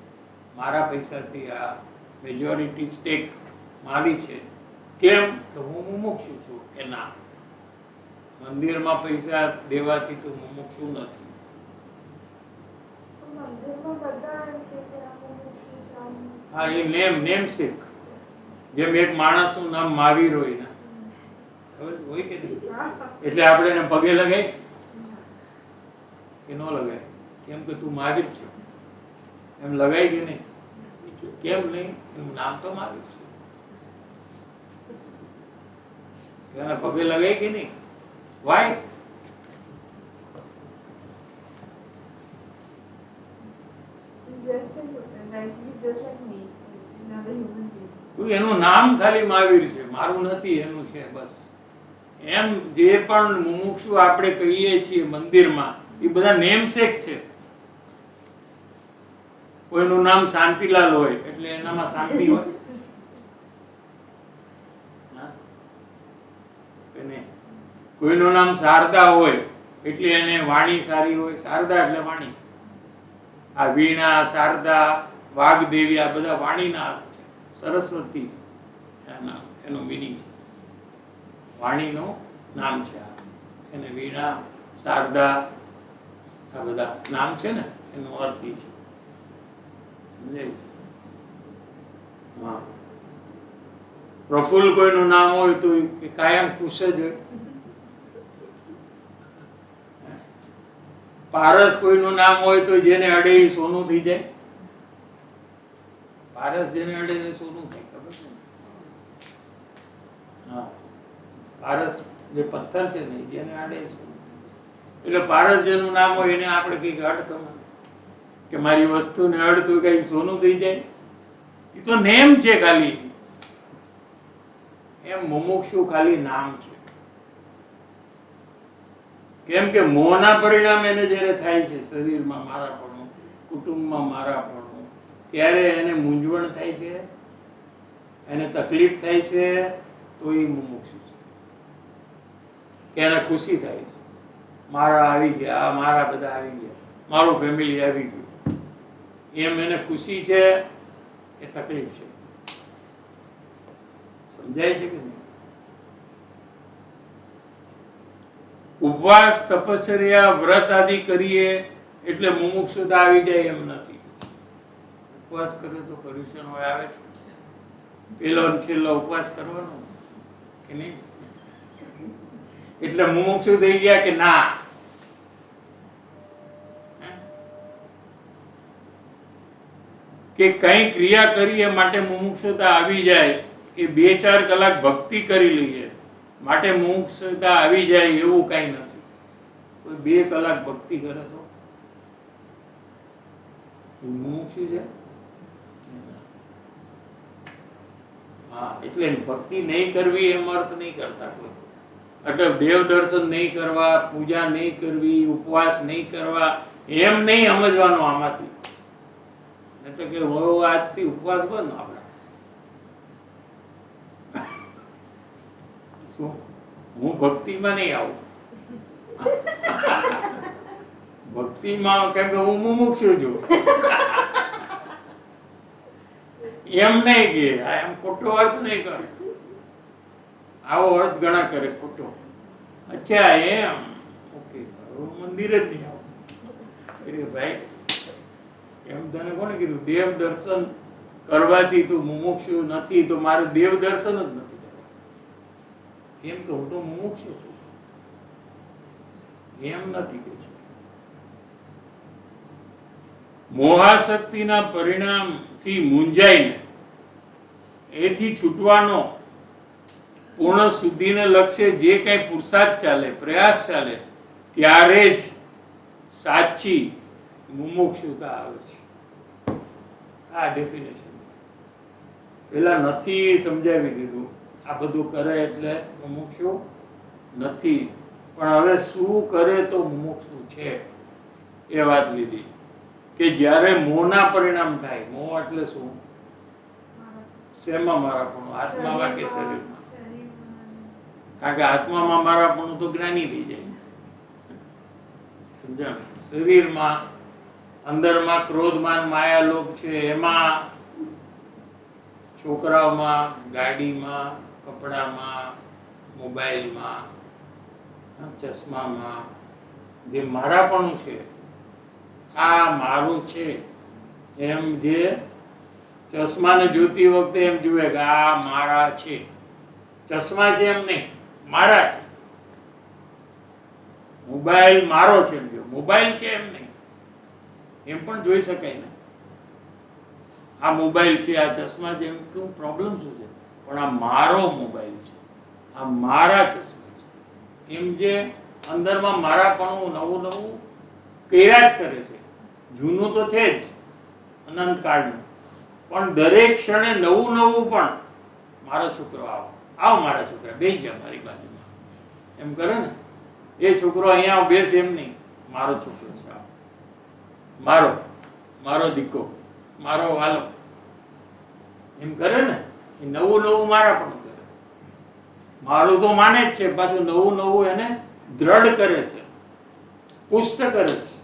મારા પૈસાથી આ મેજોરિટી સ્ટેક મારી છે. કેમ કે હું મુમુક્ષુ છું કે ના? મંદિરમાં પૈસા દેવાથી તો મુમુક્ષુ નથી. હા, એ નેમ શેક. જેમ એક માણસનું નામ મહાવીર હોય ને, ખબર હોય કે નહીં? એટલે આપણે એને પગે લગાય કે ન લગાય? કેમ કે તું મહાવીર છે એમ લગાય કે નહીં? કેમ નહીં? એનું નામ તો મહાવીર છે, એના પગે લગાય કે નહીં? વાય? Just એનું નામ ખાલી મહાવીર છે, મારું નથી, એનું છે બસ. એમ જે પણ મુમુક્ષુ આપણે કહીએ છીએ મંદિરમાં એ બધા નેમસેક છે. કોઈનું નામ શાંતિલાલ હોય એટલે એનામાં શાંતિ હોય હા? કે નહીં? કોઈનું નામ શારદા હોય એટલે એને વાણી સારી હોય. શારદા એટલે વાણી. આ વીણા, શારદા, વાગદેવી આ બધા વાણીના અર્થ છે. સરસ્વતી એનું મિનિંગ છે. વાણીનું નામ છે આ. એને વીણા, શારદા આ બધા નામ છે ને એનો અર્થ એ છે. સમજાય છે? હા. પ્રફુલ્લ કોઈનું નામ હોય તો એ કાયમ ખુશ જ હોય. પારસ કોઈનું નામ હોય તો જેને અડે એ સોનું થઈ જાય. પારસ જેને અડે એ સોનું થાય, ખબર છે? હા. પારસ જે પથ્થર છે ને જેને અડે એ સોનું. એટલે પારસ જેનું નામ હોય એને આપણે કઈક અડતો કે મારી વસ્તુને અડતું કઈ સોનું થઈ જાય. એ તો નેમ છે ખાલી. એમ મુમુક્ષુ ખાલી નામ છે. કેમ કે મોહના પરિણામ એને જ્યારે થાય છે, શરીરમાં મારાપણું, કુટુંબમાં મારાપણું, ત્યારે એને મૂંઝવણ થાય છે, એને તકલીફ થાય છે, તો એ મુમુક્ષુ છે. કે એને ખુશી થાય છે, મારા આવી ગયા, મારા બધા આવી ગયા, મારું ફેમિલી આવી ગયું. એમ એને ખુશી છે કે તકલીફ છે? સમજાય છે કે નહીં? ઉપવાસ, તપશ્ચર્યા, વ્રત આદિ કરીએ એટલે મુમુક્ષુતા આવી જાય એમ નથી. ઉપવાસ કર્યો તો પર્યુષણ હોય આવે છે. પેલો ને છેલ્લો ઉપવાસ કરવાનો કે નહીં? એટલે મુમુક્ષુ થઈ ગયા કે ના? કે કઈ ક્રિયા કરીએ માટે મુમુક્ષુતા આવી જાય, કે 2-4 કલાક ભક્તિ કરી લઈએ માટે મુમુક્ષુતા આવી જાય એવું કઈ નથી. કોઈ 2 કલાક ભક્તિ કરે તો મુમુક્ષુ છે? હા. એટલે ભક્તિ નહીં કરવી એમ અર્થ નહીં કરતા કોઈ. એટલે દેવ દર્શન નહીં કરવા, પૂજા નહીં કરવી, ઉપવાસ નહીં કરવા એમ નહીં સમજવાનું આમાંથી. એટલે કે આજથી ઉપવાસ બંધ આપણા. શું હું ભક્તિમાં નહીં આવું? ભક્તિમાં કેમ કે હું મુમુક્ષુ છું એમ નહીં કે એમ ખોટો અર્થ નહીં કરે. આવો અર્થ ઘણા કરે ખોટો. અચ્છા એમ ઓકે, મંદિર જ નહીં આવું. અરે ભાઈ, એમ તને કોને કીધું? દેવ દર્શન કરવાથી તું મુમુક્ષુ નથી તો મારે દેવ દર્શન જ નથી કરવા. એમ તો હું તો મુમુક્ષુ છું એમ નથી કે છે. મોહાશક્તિના પરિણામથી મૂંઝાઈને એથી છૂટવાનો પૂર્ણ શુદ્ધિને લક્ષ્ય જે કઈ પુરુષાર્થ ચાલે, પ્રયાસ ચાલે, ત્યારે જ સાચી મુમુક્ષુતા આવે છે. આ ડેફિનેશન પેલા નથી સમજાવી દીધું. આ બધું કરે એટલે મુમુક્ષુ નથી, પણ હવે શું કરે તો મુમુક્ષુ છે એ વાત લીધી. કે જ્યારે મોહના પરિણામ થાય. મોહ એટલે શું? શેમાં મારાપણું? આત્મામાં કે શરીરમાં? કારણ કે આત્મામાં મારાપણું તો જ્ઞાની થઈ જાય. સમજાણ? શરીરમાં અંદરમાં ક્રોધમાન માયા લોભ છે, એમાં છોકરાઓમાં, ગાડીમાં, કપડામાં, મોબાઈલમાં, ચશ્મામાં જે મારાપણું છે, આ મારું છે એમ જે ચશ્માને જોતી વખતે એમ જુએ કે આ મારા છે. ચશ્મા છે એમ નહીં, મારા છે. મોબાઈલ મારો છે એમ જો, મોબાઈલ છે એમ નહીં, એમ પણ જોઈ શકાય ને. આ મોબાઈલ છે, આ ચશ્મા છે, એમ કેવું પ્રોબ્લેમ શું છે? પણ આ મારો મોબાઈલ છે, આ મારા ચશ્મા છે. એમ જે અંદરમાં મારાપણું નવું નવું કર્યા જ કરે છે. જૂનું તો છે જ અનંતકાળનું, પણ દરેક ક્ષણે નવું નવું પણ મારો છોકરો આવો, આવો મારા છોકરા, બેસી જા મારી બાજુમાં, એમ કરે ને, એ છોકરો અહીંયા બેસ એમ નહીં, મારો છોકરો છે આ. મારો દીકરો, મારો વાલો એમ કરે ને, એ નવું નવું મારા પણ કરે છે. મારું તો માને જ છે, પાછું નવું નવું એને દ્રઢ કરે છે, પુષ્ટ કરે છે,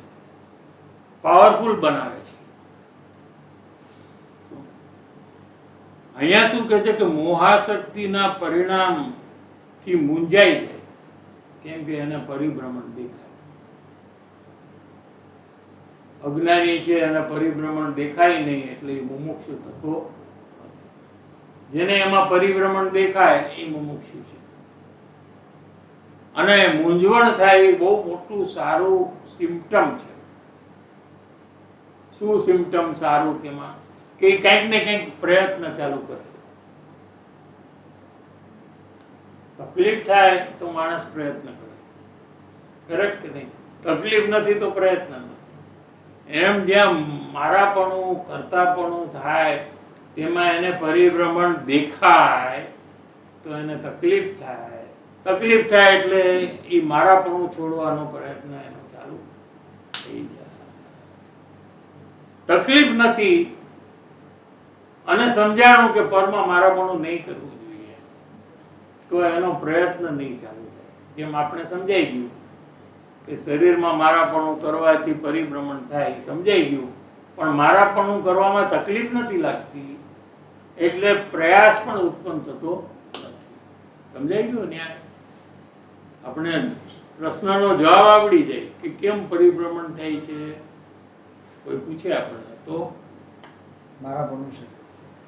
પાવરફુલ બનાવે છે. અહીંયા શું કહે છે કે મોહાશક્તિના પરિણામથી મૂંઝાઈ જાય, કેમ કે એને પરિભ્રમણ દેખાય. અજ્ઞાની છે એને પરિભ્રમણ દેખાય નહીં, એટલે એ મુમુક્ષુ થતો નથી. જેને એમાં પરિભ્રમણ દેખાય એ મુમુક્ષુ છે. અને મૂંઝવણ થાય એ બહુ મોટું સારું સિમ્પટમ છે. શું સિમ્પટમ સારું? કેમાં કે કંઈક ને કંઈક પ્રયત્ન ચાલુ કરશે. તકલીફ થાય તો માણસ પ્રયત્ન કરે, કરેક્ટ કે નહીં? તકલીફ નથી તો પ્રયત્ન નથી. એમ જ્યાં મારાપણું કરતાપણું થાય તેમાં એને પરિભ્રમણ દેખાય તો એને તકલીફ થાય. તકલીફ થાય એટલે એ મારાપણું છોડવાનો પ્રયત્ન એનો ચાલુ થઈ જાય. તકલીફ નથી અને સમજાણું કે પરમાં મારાપણું નહીં કરવું જોઈએ, તો એનો પ્રયત્ન નહીં ચાલુ થાય. જેમ આપણે સમજાઈ ગયું કે શરીરમાં મારાપણું કરવાથી પરિભ્રમણ થાય, સમજાઈ ગયું. પણ મારાપણું કરવામાં તકલીફ નથી લાગતી એટલે પ્રયાસ પણ ઉત્પન્ન થતો નથી. સમજાઈ ગયું ને? આપણે પ્રશ્નનો જવાબ આવડી જાય કે કેમ પરિભ્રમણ થાય છે. કોઈ પૂછે આપણને તો મારાપણું છે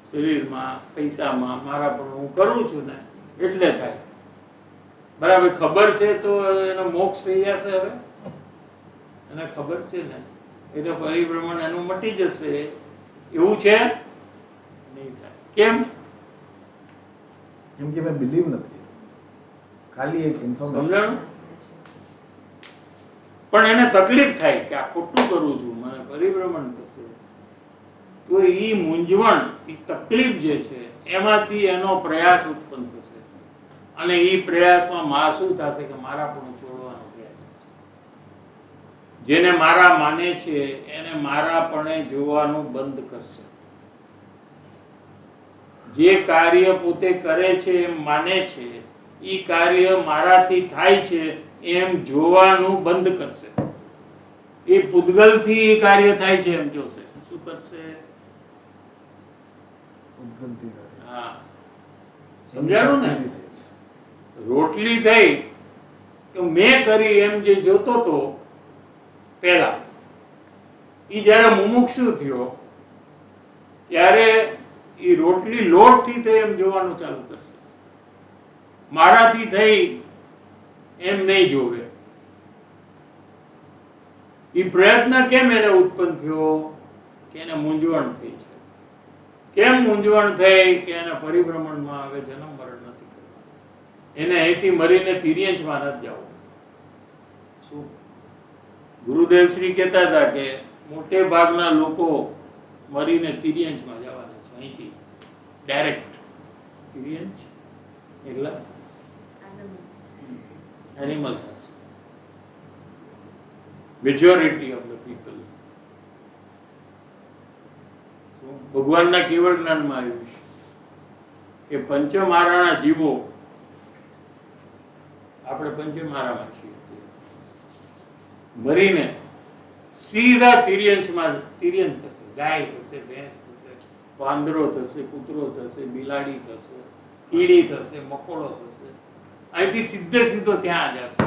શરીરમાં, પૈસામાં મારાપણું હું કરું છું ને એટલે થાય. બરાબર, ખબર છે તો એનો મોક્ષ થઈ જશે. હવે એને ખબર છે ને એટલે પરિભ્રમણ એનું મટી જશે. એવું છે નહીં થાય. કેમ? કેમ કે મેં બિલીવ નથી, ખાલી એક ઇન્ફોર્મેશન. સમજાણું? પણ એને તકલીફ થાય કે આ ખોટું કરું છું, મને પરિભ્રમણ થશે. તો એ મૂંઝવણ, એ તકલીફ જે છે એમાંથી એનો પ્રયાસ ઉત્પન્ન થશે. અને એ પ્રયાસમાં શું થશે કે મારા પણ છોડવાનો પ્રયાસ થશે. જેને મારા માને છે એને મારાપણે જોવાનું બંધ કરશે. જે કાર્ય પોતે કરે છે એમ માને છે, એ કાર્ય મારાથી થાય છે એમ જોવાનું બંધ કરશે. એ પૂતગલથી એ કાર્ય થાય છે એમ જોશે. શું કરશે? હા, સમજાણું ને? રોટલી થઈ તો મેં કરી એમ જે જોતો તો પહેલા, એ જ્યારે મુમુક્ષુ થયો ત્યારે એ રોટલી લોટથી થઈ એમ જોવાનું ચાલુ કરશે. મારાથી થઈ એમ નહીં જોવે. એ પ્રયત્ન કેમ એને ઉત્પન્ન થયો? કે એને મૂંઝવણ થઈ છે. કેમ મૂંઝવણ થઈ? કે એને પરિભ્રમણમાં હવે જન્મ મરણ નથી કરવું. એને અહીંથી મરીને તિર્યંશમાં નથી જવું. શું ગુરુદેવ શ્રી કહેતા હતા કે મોટે ભાગના લોકો મરીને તિર્યંશમાં જવાના છે. અહીંથી ડાયરેક્ટ તિર્યંશ એટલે એનિમલ થશે. Majority of the people. ભગવાનના કેવળ જ્ઞાનમાં આવ્યું છે કે પંચમહારાના જીવો, આપણે પંચમહારામાં છીએ, મરીને સીધા તિર્યંશમાં તિર્યંશ થશે. ગાય થશે, ભેંસ થશે, વાંદરો થશે, કૂતરો થશે, બિલાડી થશે, કીડી થશે, મકોડો થશે. અહીંથી સીધે સીધો ત્યાં જશે.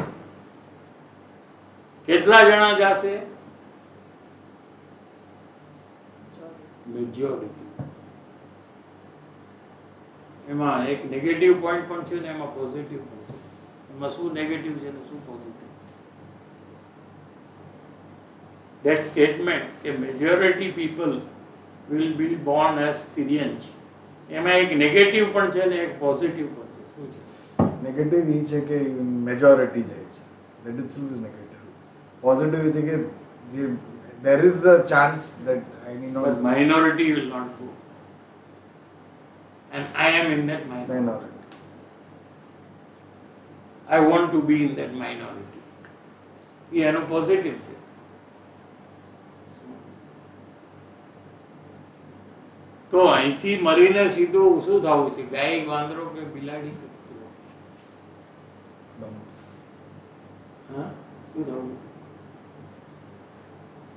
કેટલા જણા જશે? મેજોરિટી. એમાં એક નેગેટિવ પોઈન્ટ પણ છે ને એમાં પોઝિટિવ પણ છે. એમાં શું નેગેટિવ છે ને શું પોઝિટિવ? That statement કે majority people will be born as Tiryans, એમાં એક નેગેટિવ પણ છે ને એક પોઝિટિવ પણ છે. શું છે? નેગેટિવ એ છે કે મેજોરિટી જાય છે, that itself is negative. Positive છે કે જે there is a chance that I mean not, But minority will not go, and I am in that minority. I want to be in that minority. એ એનો positive છે. તો અહીંથી મરીને સીધું શું થવું છે? ગાય, વાંદરો કે બિલાડી કે કૂતરો? હા, શું થવું?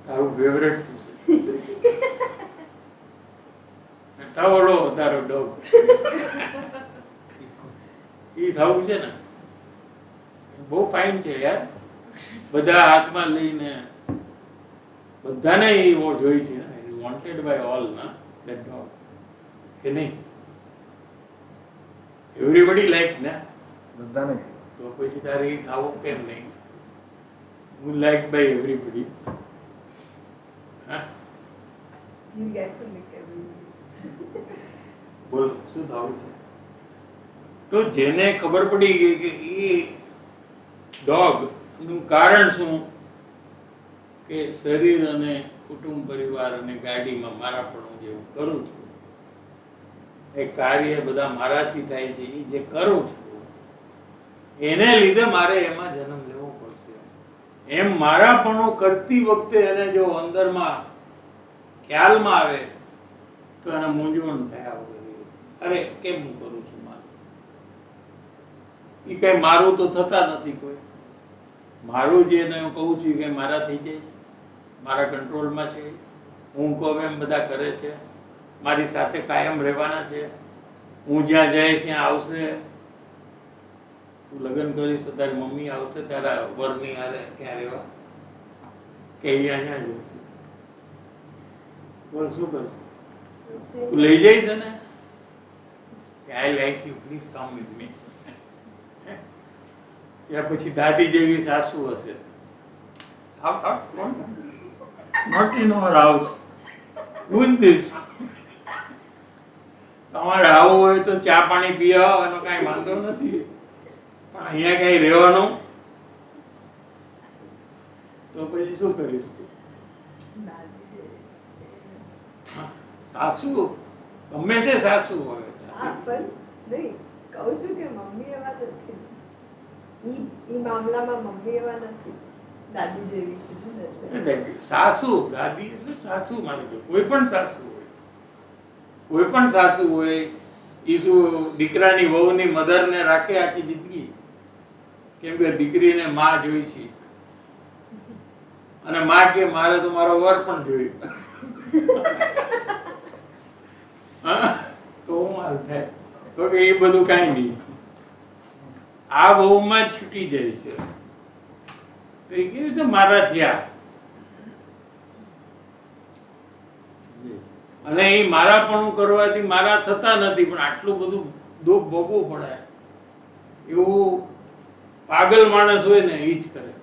તારું ફેવરેટ શું છે? તાવડો તારો ડોગ ઈ થવું છે ને? બહુ ફાઇન છે યાર. બધા હાથમાં લઈને બધાને એ જોઈ છે ને, વોન્ટેડ બાય ઓલ ના that dog. કે નહીં? એવરીબડી લાઈક ને? બધાને તો પછી તારે એ થાવું કેમ નહીં? હું લાઈક બાય એવરીબડી. હા, You get to lick everything. બોલો શું થવું છે? તો જેને ખબર પડી ગઈ કે એ ડોગ નું કારણ શું, કે શરીર અને કુટુંબ પરિવાર અને ગાડીમાં મારા પણ જે હું કરું છું એ કાર્ય બધા મારાથી થાય છે, એ જે કરું છું એને લીધે મારે એમાં જન્મ લેવો પડશે એમ મારાપણું કરતી વખતે એને જો અંદરમાં ખ્યાલમાં આવે તો એને મૂંઝવણ થયા વગર અરે કેમ હું કરું છું મારું? એ કઈ મારું તો થતા નથી કોઈ. મારું જે એને હું કહું છું કે મારા થઈ જાય છે, મારા કંટ્રોલમાં છે, હું કહું એમ બધા કરે છે, મારી સાથે કાયમ રહેવાના છે, હું જ્યાં જઈશ ત્યાં આવશે. તું લગ્ન કરીશ તો તારી મમ્મી આવશે તારા વરની હારે ક્યાં રહેવા, કે અહીંયા જશે? બોલ શું કરશે? તું લઈ જઈશ ને કે I like you, please come with me. ત્યાર પછી દાદી જેવી સાસુ હશે, not in our house. Who is this? તમારે આવું હોય તો ચા પાણી પી આવો, એનો કાંઈ વાંધો નથી, પણ અહીંયા કઈ રહેવાનું તો પછી શું કરીશ? સાસુ ગમે તે સાસુ હોય. હા, પણ નહીં, કહું છું કે મમ્મી એવા નથી. ઈ મામલામાં મમ્મી એવા નથી, દાદી જેવી કીધું ને એટલે. સાસુ દાદી એટલે સાસુ માની લો, કોઈ પણ સાસુ હોય, કોઈ પણ સાસુ હોય, ઈ શું દીકરાની વહુની મધરને રાખે આખી જિંદગી? કેમ કે દીકરીને માં જોઈ છે, અને માં કે મારે તો મારો વર પણ જોયું. તો હું હાલ થાય તો કે એ બધું કાંઈ નહીં, આ વહુમાં જ છૂટી જાય છે. તો એ કેવી રીતે મારા થયા? અને એ મારાપણું કરવાથી મારા થતા નથી, પણ આટલું બધું દુઃખ ભોગવવું પડે એવું પાગલ માણસ હોય ને એ જ કરે.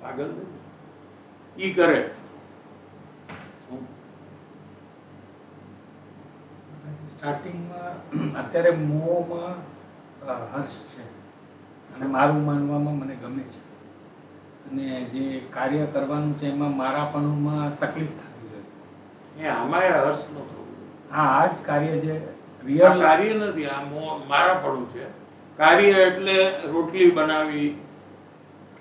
પાગલ ઈ કરે. સ્ટાર્ટિંગમાં અત્યારે મોહમાં હર્ષ છે અને મારું માનવામાં મને ગમે છે, અને જે કાર્ય કરવાનું છે એમાં મારાપણુમાં તકલીફ થવી જોઈએ. એ આમાં હર્ષ ન થવું. હા, આ જ કાર્ય છે. આ રિયલ કાર્ય નથી, આ મારાપણું છે. કાર્ય એટલે રોટલી બનાવી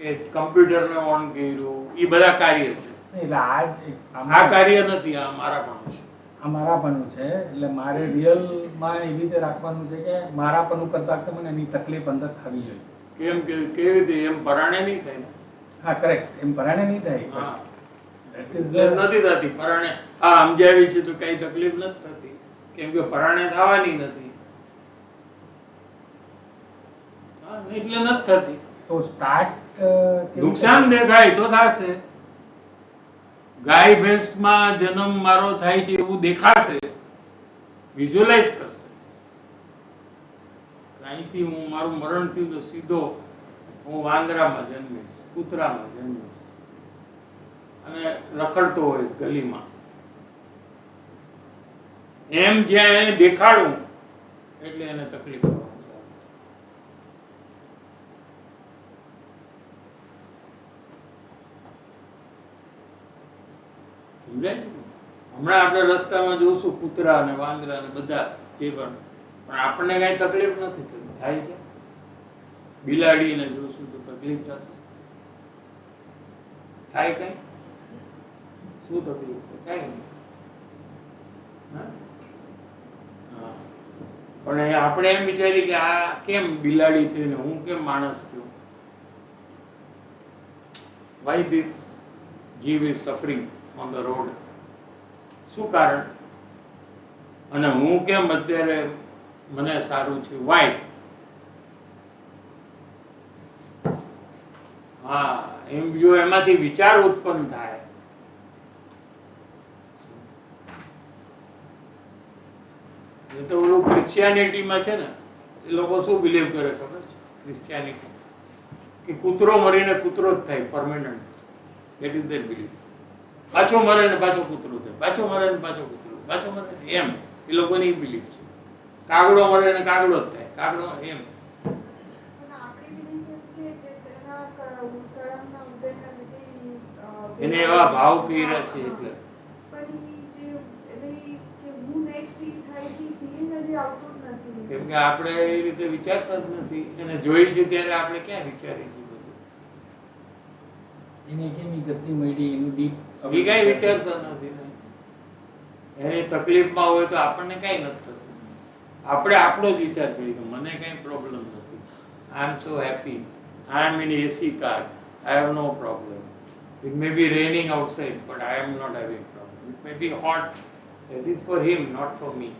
કે કમ્પ્યુટરને ઓન કર્યું, એ બધા કાર્ય છે. એટલે આ જ આ કાર્ય નથી, આ મારાપણું છે. આ મારાપણું છે. એટલે મારે રિયલમાં એવી રીતે રાખવાનું છે કે મારાપણું કરતા વખતે મને એની તકલીફ અંદર થવી જોઈએ. કેમ કે કેવી રીતે? એમ પરાણે નહીં થાય ને. હા, કરેક્ટ. એમ પરાણે નહીં થાય. હા, That is નથી થતી પરાણે. હા, સમજાવી છે તો કઈ તકલીફ નથી થતી, કેમ કે પરાણે થવાની નથી. હા, એટલે નથી થતી. તો સ્ટાર્ટ નુકસાન દેખાય તો થશે. ગાય ભેંસમાં જન્મ મારો થાય છે એવું દેખાશે, વિઝ્યુઅલાઇઝ કરશે. અહીંથી હું મારું મરણ થયું તો સીધો હું વાંદરામાં જન્મીશ, કૂતરામાં જન્મીશ, અને રખડતો હોઈશ ગલીમાં. એમ જ્યાં એને દેખાડું એટલે એને તકલીફ થવાની છે. સમજાય છે? હમણાં આપણે રસ્તામાં જોશું કૂતરા અને વાંદરા અને બધા જે પણ આપણને કઈ તકલીફ નથી થતી. થાય છે? બિલાડીને જોશું તો તકલીફ થશે? થાય કઈ? શું તકલીફ થાય? કઈ નહીં. હા? હા. પણ આપણે એમ વિચારીએ કે આ કેમ બિલાડી થઈને હું કેમ માણસ થયો? Why this જીવ is suffering on the road? શું કારણ? અને હું કેમ અત્યારે મને સારું છે? Why? હા, એમ જો એમાંથી વિચાર ઉત્પન્ન થાય એ તો ઓલું ક્રિશ્ચિયાનિટીમાં છે ને, એ લોકો શું બિલીવ કરે ખબર છે? ક્રિશ્ચિયાનિટી કે કૂતરો મરીને કૂતરો જ થાય permanent. That is there belief. પાછો મરે ને પાછો કૂતરો થાય, પાછો મરે ને પાછો કૂતરો, પાછો મરે એમ એ લોકોની બિલીફ છે. કાગડો મરે ને કાગડો જ થાય, કાગડો એમ. પણ આપણી belief એમ છે કે તેના કર્મના ઉદયના લીધે એને એવા ભાવ કર્યા છે એટલે. પણ ઈ જે એની કે હું next ઈ થાય છે feeling હજી આવતું જ નથી. કેમ કે આપણે એ રીતે વિચારતા જ નથી. એને જોઈ છે ત્યારે આપણે ક્યાં વિચારીએ છીએ બધું? એને કેમ ઈ ગતિ મળી એનું ડીપ એ કઈ વિચારતા નથી ને. એની તકલીફમાં હોય તો આપણને કઈ નથી થતું. આપણે આપણો જ વિચાર કરીએ કે મને કઈ પ્રોબ્લેમ નથી. I am so happy. I am in AC car. I have no problem. It may be raining outside, but I am not having problem. It may be hot. That is for him, not for me.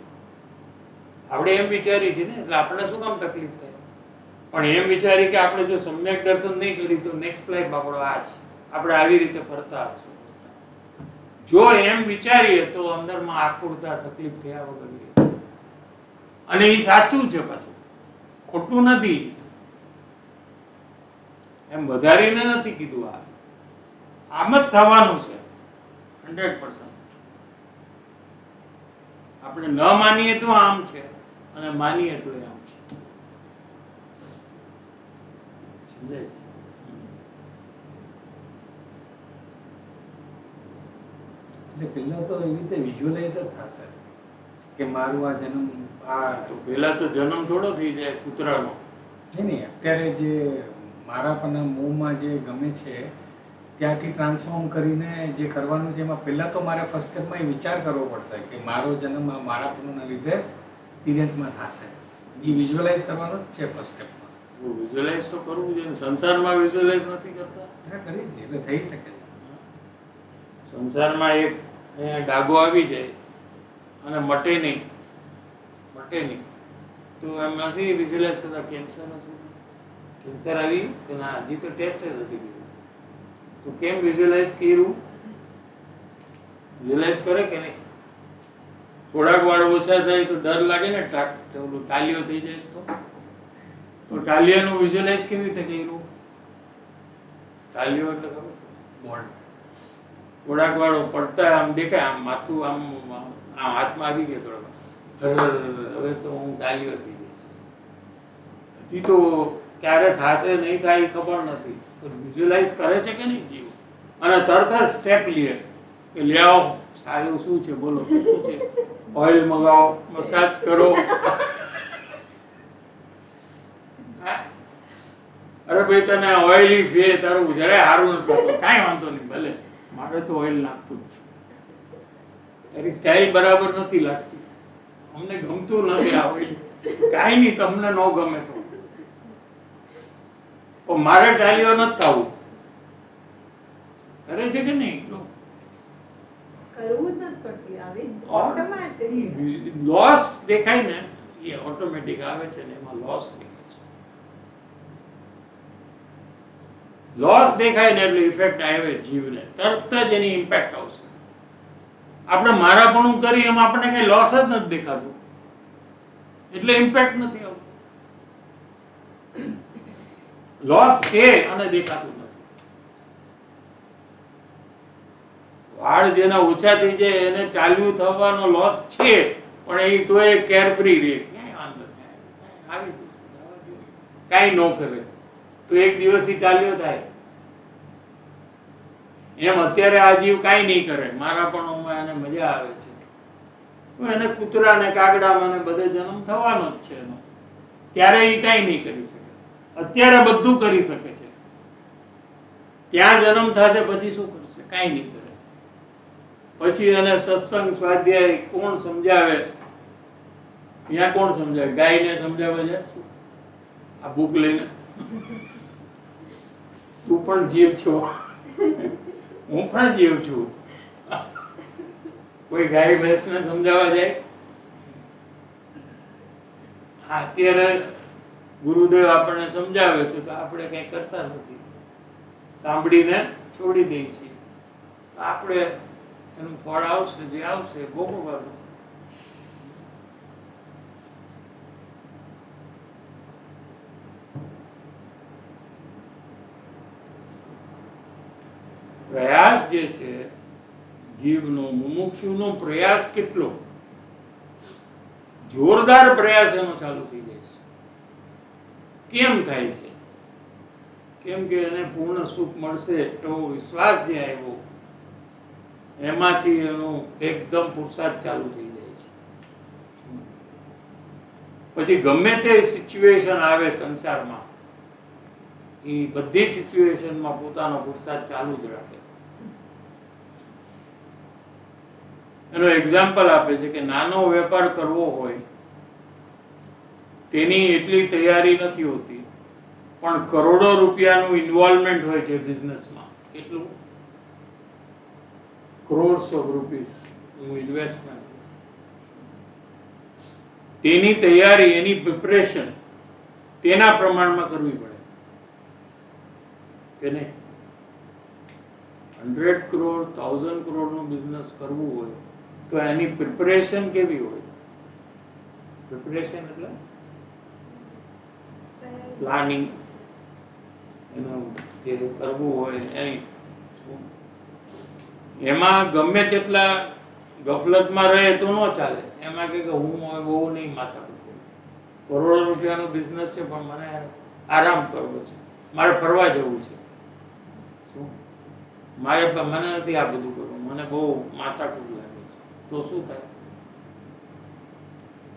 આપણે એમ વિચારીએ છીએ ને, એટલે આપણે શું કામ તકલીફ થાય? પણ એમ વિચારી કે આપણે જો સમ્યક દર્શન નહીં કરી તો નેક્સ્ટ લાઈફ આપણો આ છે, આપણે આવી રીતે ફરતા હશું. જો એમ વિચારીએ તો અંદરમાં આકુરતા તકલીફ થયા વગર રહે. અને એ સાચું છે, પાછું ખોટું નથી. એમ વધારીને નથી કીધું. આમ જ થવાનું છે 100%. આપણે ન માનીએ તો આમ છે અને માનીએ તો આમ છે. સમજાય છે? એટલે પહેલા તો એવી રીતે વિઝ્યુઅલાઇઝ જ થશે કે મારું આ જન્મ આ તો પહેલા તો જન્મ થોડો થઈ જાય કૂતરાનો. નહીં અત્યારે જે મારાપના મોહમાં જે ગમે છે ત્યાંથી ટ્રાન્સફોર્મ કરીને જે કરવાનું છે એમાં પહેલાં તો મારે ફર્સ્ટ સ્ટેપમાં એ વિચાર કરવો પડશે કે મારો જન્મ આ મારાપના લીધે તિર્યંજમાં થશે. એ વિઝ્યુઅલાઇઝ કરવાનું જ છે ફર્સ્ટ સ્ટેપમાં. વિઝ્યુઅલાઇઝ તો કરવું જોઈએ. સંસારમાં વિઝ્યુઅલાઇઝ નથી કરતા. હા કરી છે એટલે થઈ શકે. સંસારમાં એક અહીંયા ડાઘો આવી જાય અને મટે નહીં તો એમ નથી વિઝ્યુઅલાઇઝ કરતા કેન્સર હશે. કેન્સર આવી કે ના, હજી તો ટેસ્ટ જ નથી કર્યું. તો કેમ વિઝ્યુઅલાઇઝ કર્યું? વિઝ્યુઅલાઇઝ કરે કે નહીં? થોડાક વાર ઓછા થાય તો ડર લાગે ને, ઓલું ટાલીઓ થઈ જાય તો ટાલિયાનું વિઝ્યુઅલાઇઝ કેવી રીતે કર્યું? ટાલીઓ એટલે ખબર છે? બોન્ડ. થોડાક વાળો પડતા આમ દેખાય, આમ માથું આમ હાથમાં આવી ગયો થોડો, હવે તો હું ટાલીઓ થઈ જઈશ. હજી તો ક્યારે થશે નહીં થાય એ ખબર નથી. વિઝ્યુઅલાઇઝ કરે છે કે નહીં જીવ? અને તરત જ સ્ટેપ લે કે લે આવો, સારું શું છે બોલો, શું છે? ઓઇલ મગાવો, મસાજ કરો. અરે ભાઈ તને ઓઇલી ફે તારું જરાય સારું નથી, કાંઈ વાંધો નહીં, ભલે મારે તો ઓઇલ નાખતું જ છે. તારી સ્ટાઇલ બરાબર નથી લાગતી, અમને ગમતું નથી આ ઓઇલ. કાંઈ નહીં, તમને ન ગમે તો મારે ટાલીઓ નથી થવું. કરે છે કે નહીં? કરવું જ નથી પડતું, આવી ઓટોમેટિક લોસ દેખાય ને, એ ઓટોમેટિક આવે છે ને, એમાં લોસ દેખાય છે. લોસ દેખાય ને એટલે ઇફેક્ટ આવે જીવને, તરત જ એની ઇમ્પેક્ટ આવશે. આપણે મારાપણું કરીએ એમ આપણને કઈ લોસ જ નથી દેખાતું, એટલે ઇમ્પેક્ટ નથી આવતું. લોસ છે અને દેખાતું નથી. વાળ જેના ઓછા થઈ જાય એને ચાલ્યું થવાનો લોસ છે, પણ એ તો એ કેરફ્રી રહે, ક્યાંય વાંધો નહીં, આવી જશે, કાંઈ ન કરે તો એક દિવસ ચાલ્યો થાય. એમ અત્યારે આ જીવ કાંઈ નહીં કરે, મારા પણ એને મજા આવે છે, એને કૂતરા ને કાગડા ને બધે જન્મ થવાનો જ છે એનો, ત્યારે એ કાંઈ નહીં કરી શકે. અત્યારે બધું કરી શકે છે. ત્યાં જન્મ થશે પછી શું કરશે? કાંઈ નહીં કરે. પછી એને સત્સંગ સ્વાધ્યાય કોણ સમજાવે? ત્યાં કોણ સમજાવે? ગાયને સમજાવવા જશે આ બુક લઈને? તું પણ જીવ છો, હું પણ જીવ છું. કોઈ ગાય ભેંસને સમજાવવા જાય? અત્યારે ગુરુદેવ આપણને સમજાવે છે તો આપણે કઈ કરતા નથી, સાંભળીને છોડી દઈએ છીએ. આપણે એનું ફળ આવશે, જે આવશે ભોગવવાનું. પ્રયાસ જે છે જીવનો, મુમુક્ષુનો પ્રયાસ કેટલો જોરદાર પ્રયાસ એનો ચાલુ થઈ જાય છે. કેમ થાય છે? કેમ કે એને પૂર્ણ સુખ મળશે એવો વિશ્વાસ જે આવ્યો, એમાંથી એનો એકદમ પુરુષાર્થ ચાલુ થઈ જાય છે. પછી ગમે તે સિચ્યુએશન આવે સંસારમાં, એ બધી સિચ્યુએશનમાં પોતાનો પુરુષાર્થ ચાલુ જ રાખે. એનો એક્ઝામ્પલ આપે છે કે નાનો વેપાર કરવો હોય તેની એટલી તૈયારી નથી હોતી, પણ કરોડો રૂપિયાનું ઇન્વોલ્વમેન્ટ હોય છે બિઝનેસમાં. કેટલું? crores of rupees નું ઇન્વેસ્ટમેન્ટ. તેની તૈયારી, એની પ્રિપરેશન તેના પ્રમાણમાં કરવી પડે કે નહીં? 100 crore 1000 crore નું બિઝનેસ કરવું હોય તો એની પ્રિપરેશન કેવી હોય? પ્રિપરેશન એટલે પ્લાનિંગ, એનું જે કરવું હોય એની. એમાં ગમે તેટલા ગફલતમાં રહે તો ન ચાલે. એમાં કે હું બહુ નહીં માથા કરું, કરોડો રૂપિયાનો બિઝનેસ છે પણ મને આરામ કરવો છે, મારે ફરવા જવું છે, શું મને નથી આ બધું કરવું, મને બહુ માથાકૂટ લાગે છે, તો શું થાય?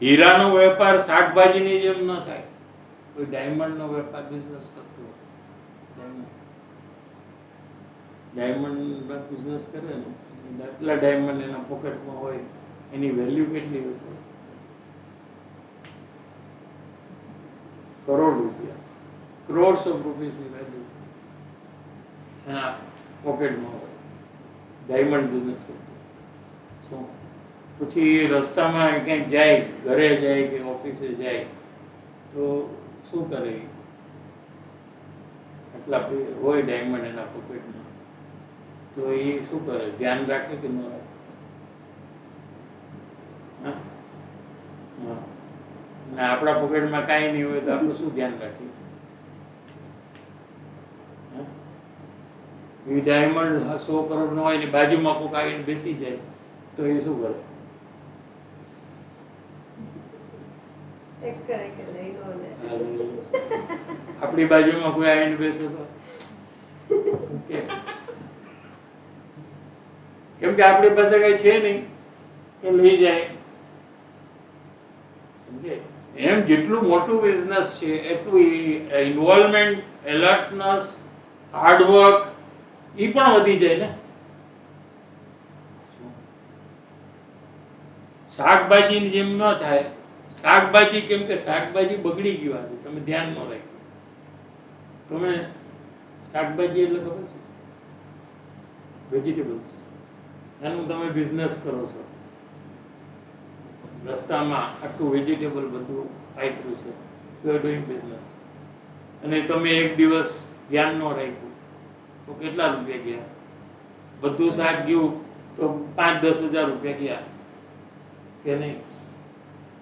હીરાનો વેપાર શાકભાજીની જેમ ન થાય. કોઈ ડાયમંડનો વેપાર બિઝનેસ કરતો હોય, ડાયમંડ બિઝનેસ કરે ને, આટલા ડાયમંડ એના પોકેટમાં હોય, એની વેલ્યુ કેટલી હોય? કરોડ રૂપિયા, crores of rupees ની વેલ્યુ એના પોકેટમાં હોય ડાયમંડ બિઝનેસ કરતો. શું પછી રસ્તામાં ક્યાંક જાય, ઘરે જાય કે ઓફિસે જાય તો શું કરે? આટલા હોય ડાયમંડ એના પોકેટમાં, તો એ શું કરે? ધ્યાન રાખે કે ન રાખે? અને આપણા પોકેટમાં કાંઈ નહીં હોય તો આપણે શું ધ્યાન રાખીએ? એ ડાયમંડ 100 કરોડ નો હોય ને બાજુમાં કોક આવીને બેસી જાય તો એ શું કરે? ચેક કરે કે લઈ લો લે. આપણી બાજુમાં કોઈ આવીને બેસે તો કેમ કે આપણી પાસે કઈ છે નહીં કે લઈ જાય. સમજે? એમ જેટલું મોટું બિઝનેસ છે એટલું ઇન્વોલ્વમેન્ટ, એલર્ટનેસ, હાર્ડવર્ક એ પણ વધી જાય ને. શાકભાજીની જેમ ન થાય. શાકભાજી કેમ કે શાકભાજી બગડી ગયું છે, તમે ધ્યાન ન રાખ્યું. તમે શાકભાજી એટલે ખબર છે? વેજીટેબલ્સ. એનું તમે બિઝનેસ કરો છો, રસ્તામાં આખું વેજીટેબલ બધું પાથર્યું છે, યુ આર ડુઈંગ બિઝનેસ, અને તમે એક દિવસ ધ્યાન ન રાખ્યું તો કેટલા રૂપિયા ગયા? બધું શાક ગયું તો 5-10 હજાર રૂપિયા ગયા કે નહીં?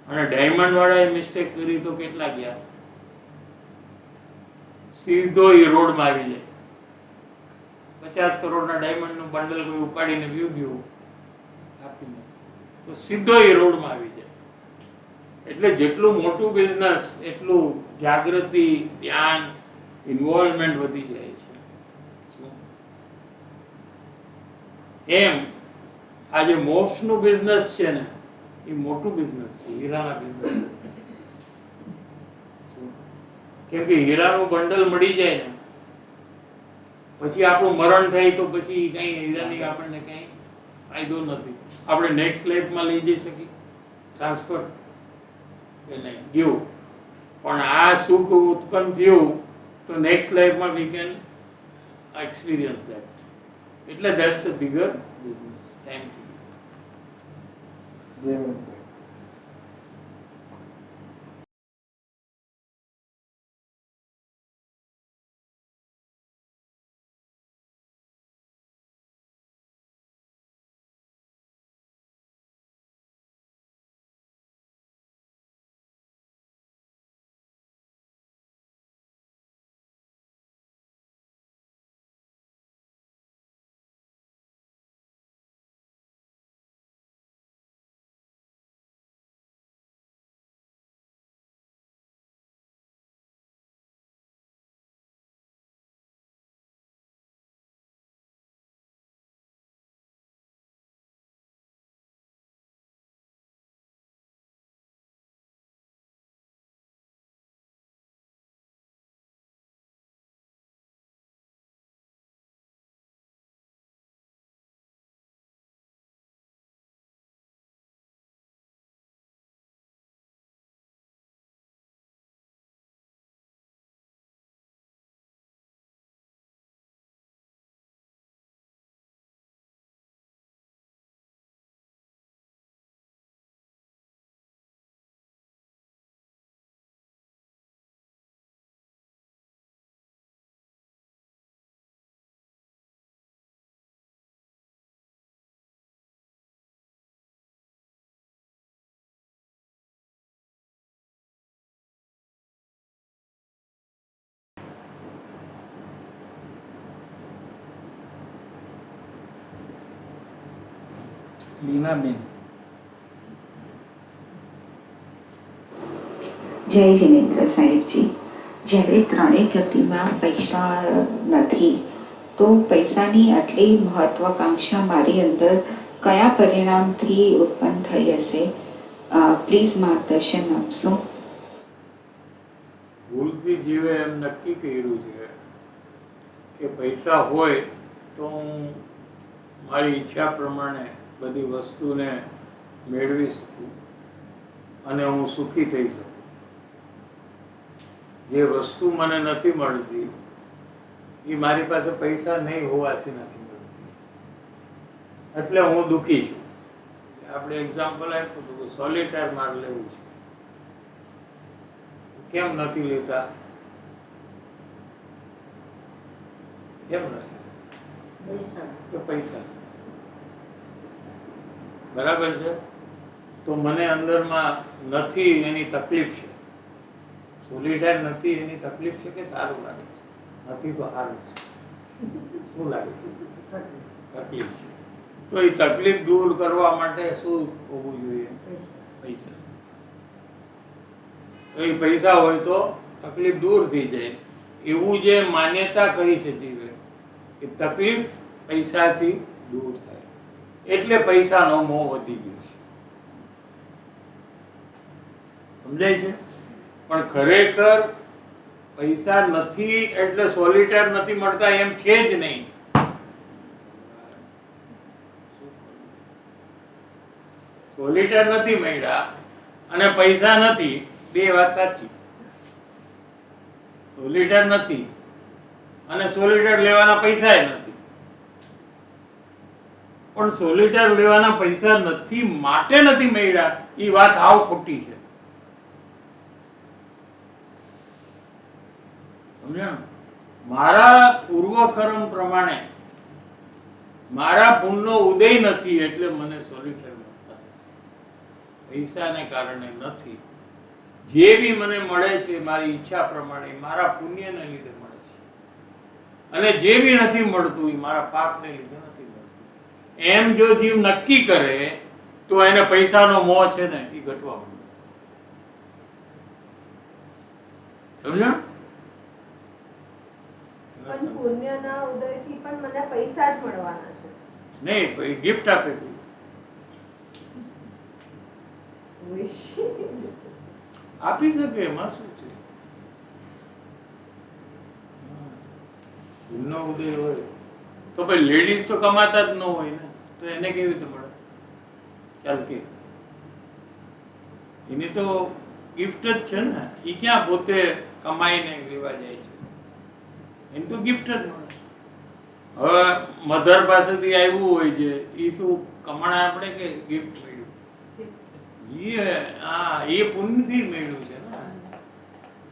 અને ડાયમંડ વાળાએ મિસ્ટેક કરી તો કેટલા ગયા? સીધો એ રોડમાં આવી જાય. 50 કરોડના ડાયમંડનું બંડલ કોઈ ઉપાડીને વ્યૂ ગયું આપીને તો સીધો એ રોડમાં આવી જાય. એટલે જેટલું મોટું બિઝનેસ એટલું જાગૃતિ, ધ્યાન, ઇન્વોલ્વમેન્ટ વધી જાય છે. એમ આ જે મોક્ષનું બિઝનેસ છે ને એ મોટું બિઝનેસ છે, હીરાના બિઝનેસ. કેમ કે હીરાનું બંડલ મળી જાય ને પછી આપણું મરણ થાય તો પછી કઈ હીરાની આપણને કઈ ફાયદો નથી. આપણે નેક્સ્ટ લાઈફમાં લઈ જઈ શકીએ ટ્રાન્સફર કે નહીં ગયું, પણ આ સુખ ઉત્પન્ન થયું તો નેક્સ્ટ લાઈફમાં વી કેન એક્સપિરિયન્સ દેટ. એટલે that's a bigger business. Thank you. Devendra. Leenaben. જય જિનેન્દ્ર સાહેબજી. જ્યારે ત્રણેય ગતિમાં પૈસા નથી તો પૈસાની આટલી મહત્વાકાંક્ષા મારી અંદર કયા પરિણામથી ઉત્પન્ન થઈ હશે? પ્લીઝ માર્ગદર્શન આપશો. ભૂલથી જીવે એમ નક્કી કર્યું છે કે પૈસા હોય તો હું મારી ઈચ્છા પ્રમાણે બધી વસ્તુને મેળવી શકું અને હું સુખી થઈ શકું. જે વસ્તુ મને નથી મળતી એ મારી પાસે પૈસા નહીં હોવાથી નથી મળતી, એટલે હું દુઃખી છું. આપણે એક્ઝામ્પલ આપ્યું હતું કે સોલિટાયર માર લેવું છે, કેમ નથી લેતા? કેમ નથી? તો પૈસા બરાબર છે. તો મને અંદરમાં નથી એની તકલીફ છે. સોલિટાયર નથી એની તકલીફ છે કે સારું લાગે છે? નથી તો સારું છે. શું લાગે છે? તકલીફ છે. તો એ તકલીફ દૂર કરવા માટે શું હોવું જોઈએ? પૈસા. તો એ પૈસા હોય તો તકલીફ દૂર થઈ જાય. એવું જે માન્યતા કરી છે જીવે કે તકલીફ પૈસાથી દૂર થાય, એટલે પૈસાનો મોહ વધી ગયો છે. સમજાય છે? પણ ખરેખર પૈસા નથી એટલે સોલિટાયર નથી મળતા એમ છે જ નહીં. સોલિટાયર નથી મળ્યા અને પૈસા નથી, બે વાત સાચી. સોલિટાયર નથી અને સોલિટાયર લેવાના પૈસા નથી. પણ સોલિટાયર લેવાના પૈસા નથી માટે નથી મળ્યા, એ વાત હાવ ખોટી છે. સમજ્યા? મારા પૂર્વકર્મ પ્રમાણે મારા પુણ્યનો ઉદય નથી એટલે મને સોલિટાયર મળતા નથી. પૈસાને કારણે નથી. જે બી મને મળે છે મારી ઈચ્છા પ્રમાણે મારા પુણ્યને લીધે મળે છે, અને જે બી નથી મળતું એ મારા પાપને લીધે નથી મળતું. એમ જો જીવ નક્કી કરે તો એને પૈસાનો મોહ છે ને એ ઘટવા માંડે. સમજ્યા? પણ પુણ્યના ઉદયથી પણ મને પૈસા જ મળવાના છે. નહીં, ગિફ્ટ આપે કોઈ. Wish. આપી શકે, એમાં શું છે? ભૂલનો ઉદય હોય તો ભાઈ લેડીઝ તો કમાતા જ ન હોય ને, તો એને કેવી રીતે મળે? ચાલ કે એની તો ગિફ્ટ જ છે ને, એ ક્યાં પોતે કમાઈને લેવા જાય છે? એની તો ગિફ્ટ જ મળે. હવે મધર પાસેથી આવ્યું હોય છે, એ શું કમાણા આપણે કે ગિફ્ટ મળ્યું? એ પુણ્યથી મળ્યું છે ને.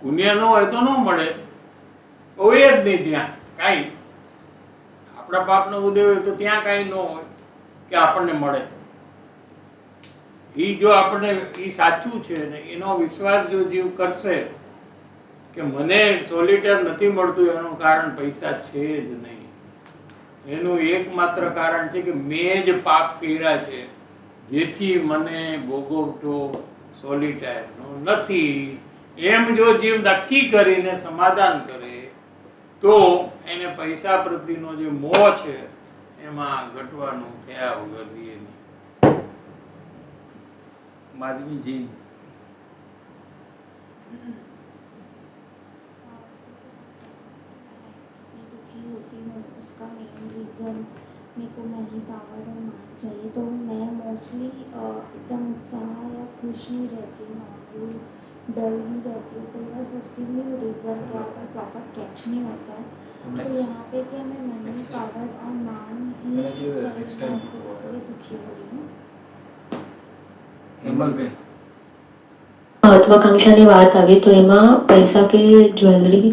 પુણ્ય ન હોય તો ન મળે, હોય જ નહીં ત્યાં કાંઈ. આપણા પાપનો ઉદય હોય તો ત્યાં કાંઈ ન હોય કે આપણને મળે. એ જો આપણને એ સાચું છે ને એનો વિશ્વાસ જો જીવ કરશે કે મને સોલિટર નથી મળતું એનું કારણ પૈસા છે જ નહીં, એનું એકમાત્ર કારણ છે કે મેં જ પાપ કર્યા છે જેથી મને ભોગવટો સોલિટાયરનો નથી, એમ જો જીવ નક્કી કરીને સમાધાન કરે તો એને પૈસા પ્રત્યેનો જે મોહ છે એમાં ઘટવાનું થયા વગર રહે નહીં. माधवी जी दुखी होती हूँ, उसका मेन रीज़न मेरे को मैगी पावर और मान चाहिए, तो मैं मोस्टली एकदम उत्साह या खुश नहीं रहती हूँ, नॉर्मली डर नहीं रहती हूँ. कई बार सोचती हूँ वो रीज़न क्या है, पर प्रॉपर कैच नहीं होता है. तो यहाँ पे क्या मैं मनी पावर और मान ही चाहिए, मैं इसलिए दुखी हो रही हूँ. हेमलबेन મહત્વાકાંક્ષાની વાત આવી તો એમાં પૈસા કે જ્વેલરી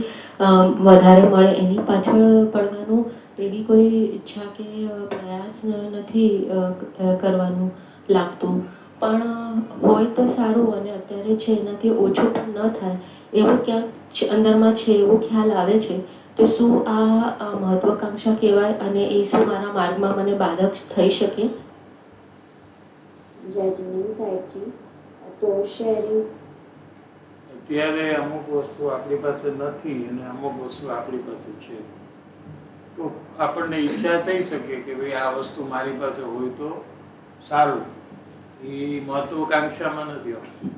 વધારે મળે એની પાછળ પડવાનું એવી કોઈ ઈચ્છા કે પ્રયાસ નથી કરવાનું લાગતું, પણ હોય તો સારું અને અત્યારે છે એનાથી ઓછું પણ ન થાય એવું ક્યાંક અંદરમાં છે એવો ખ્યાલ આવે છે. તો શું આ મહત્વાકાંક્ષા કહેવાય અને એ શું મારા માર્ગમાં મને બાધક થઈ શકે? जय जिनेन्द्र साहिब जी, तो शेयरिंग અત્યારે અમુક વસ્તુ આપણી પાસે નથી અને અમુક વસ્તુ આપણી પાસે છે, તો આપણને ઈચ્છા થઈ શકે કે ભાઈ આ વસ્તુ મારી પાસે હોય તો સારું. એ મહત્વાકાંક્ષામાં નથી આવતું,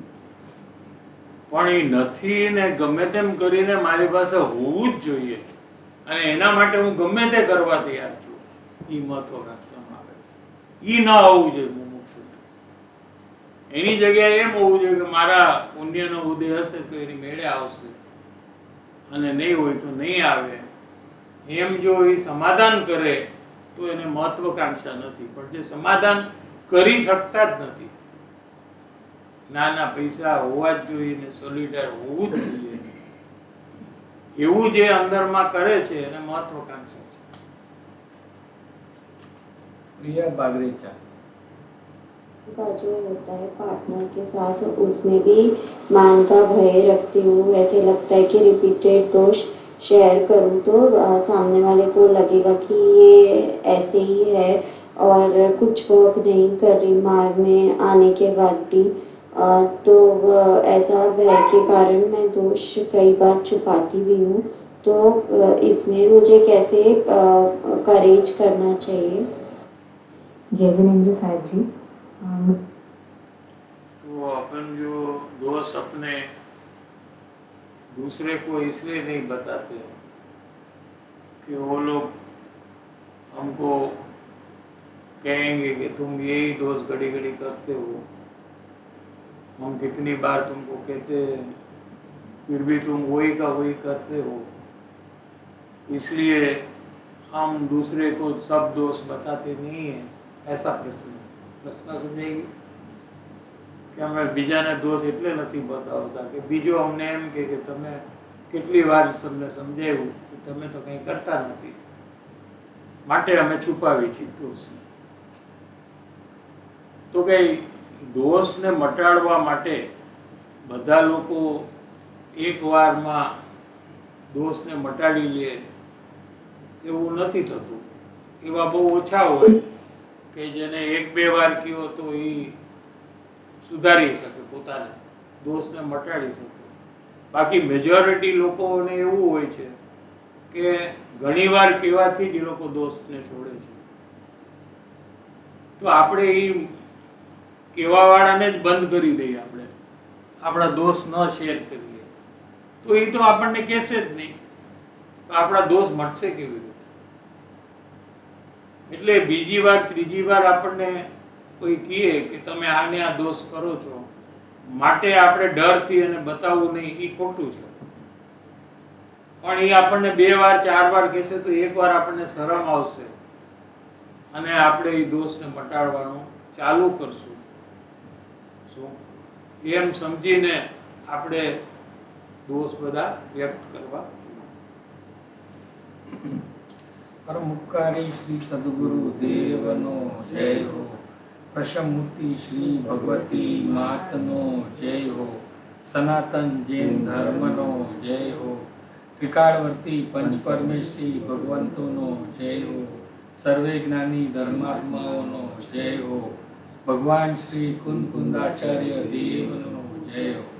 પણ એ નથી ને ગમે તેમ કરીને મારી પાસે હોવું જ જોઈએ અને એના માટે હું ગમે તે કરવા તૈયાર છું, એ મહત્વાકાંક્ષામાં આવે છે. એ ન હોવું જોઈએ. એની જગ્યાએ એમ હોવું જોઈએ કે મારા પુણ્યનો ઉદય હશે તો એની મેળે આવશે અને નહીં હોય તો નહીં આવે. એમ જો એ સમાધાન કરે તો એને મહત્વાકાંક્ષા નથી. પણ જે સમાધાન કરી શકતા જ નથી, નાના પૈસા હોવા જ જોઈએ ને સોલિડર હોવું જ જોઈએ, એવું જે અંદરમાં કરે છે એને મહત્વાકાંક્ષા છે. प्रिया बागरेचा का जो होता है पार्टनर के साथ, उसमें भी मान का भय रखती हूँ. ऐसे लगता है कि रिपीटेड दोष शेयर करूँ तो सामने वाले को लगेगा कि ये ऐसे ही है और कुछ वर्क नहीं कर रही मार में आने के बाद भी. तो ऐसा भय के कारण मैं दोष कई बार छुपाती भी हूँ. तो इसमें मुझे कैसे करेज करना चाहिए? जय जिनेन्द्र साहिब जी, तो अपन जो दोष अपने दूसरे को इसलिए नहीं बताते कि वो लोग हमको कहेंगे कि तुम यही दोष घड़ी घड़ी करते हो, हम कितनी बार तुमको कहते हैं फिर भी तुम वही का वही करते हो, इसलिए हम दूसरे को सब दोष बताते नहीं हैं. ऐसा प्रश्न સમજાય કે અમે બીજાને દોષ એટલે નથી બતાવતા કે બીજો અમને એમ કે તમે કેટલી વાર તમને સમજાવ્યું કે તમે તો કંઈ કરતા નથી, માટે અમે છુપાવી છીએ દોષ. તો કઈ દોષને મટાડવા માટે બધા લોકો એક વારમાં દોષને મટાડી લે એવું નથી થતું. એવા બહુ ઓછા હોય કે જેને એક બે વાર કયો તો એ સુધારી શકે, પોતાને દોષને મટાડી શકે. બાકી મેજોરિટી લોકોને એવું હોય છે કે ઘણી વાર કહેવાથી જ એ લોકો દોષને છોડે છે. તો આપણે એ કહેવાવાળાને જ બંધ કરી દઈએ, આપણે આપણા દોષ ન શેર કરીએ તો એ તો આપણને કહેશે જ નહીં. તો આપણા દોષ મટશે કેવી રીતે? એટલે બીજી વાર ત્રીજી વાર આપણને કોઈ કહે કે તમે આને આ દોષ કરો છો, માટે આપણે ડરથી એને બતાવવું નહીં, એ ખોટું છે. પણ એ આપણને 2 વાર 4 વાર કહેશે તો એક વાર આપણને શરમ આવશે અને આપણે એ દોષને મટાડવાનું ચાલુ કરશું. શું એમ સમજીને આપણે દોષ બધા વ્યક્ત કરવા. પરમ ઉપકારી શ્રી સદગુરુ દેવનો જય હો. પ્રશમૂર્તિ શ્રી ભગવતી માતનો જય હો. સનાતન જૈન ધર્મનો જય હો. ત્રિકાળવર્તી પંચ પરમેષ્ઠી ભગવંતોનો જય હો. સર્વે જ્ઞાની ધર્માત્માઓનો જય હો. ભગવાન શ્રી કુંદ કુંદાચાર્ય દેવનો જય હો.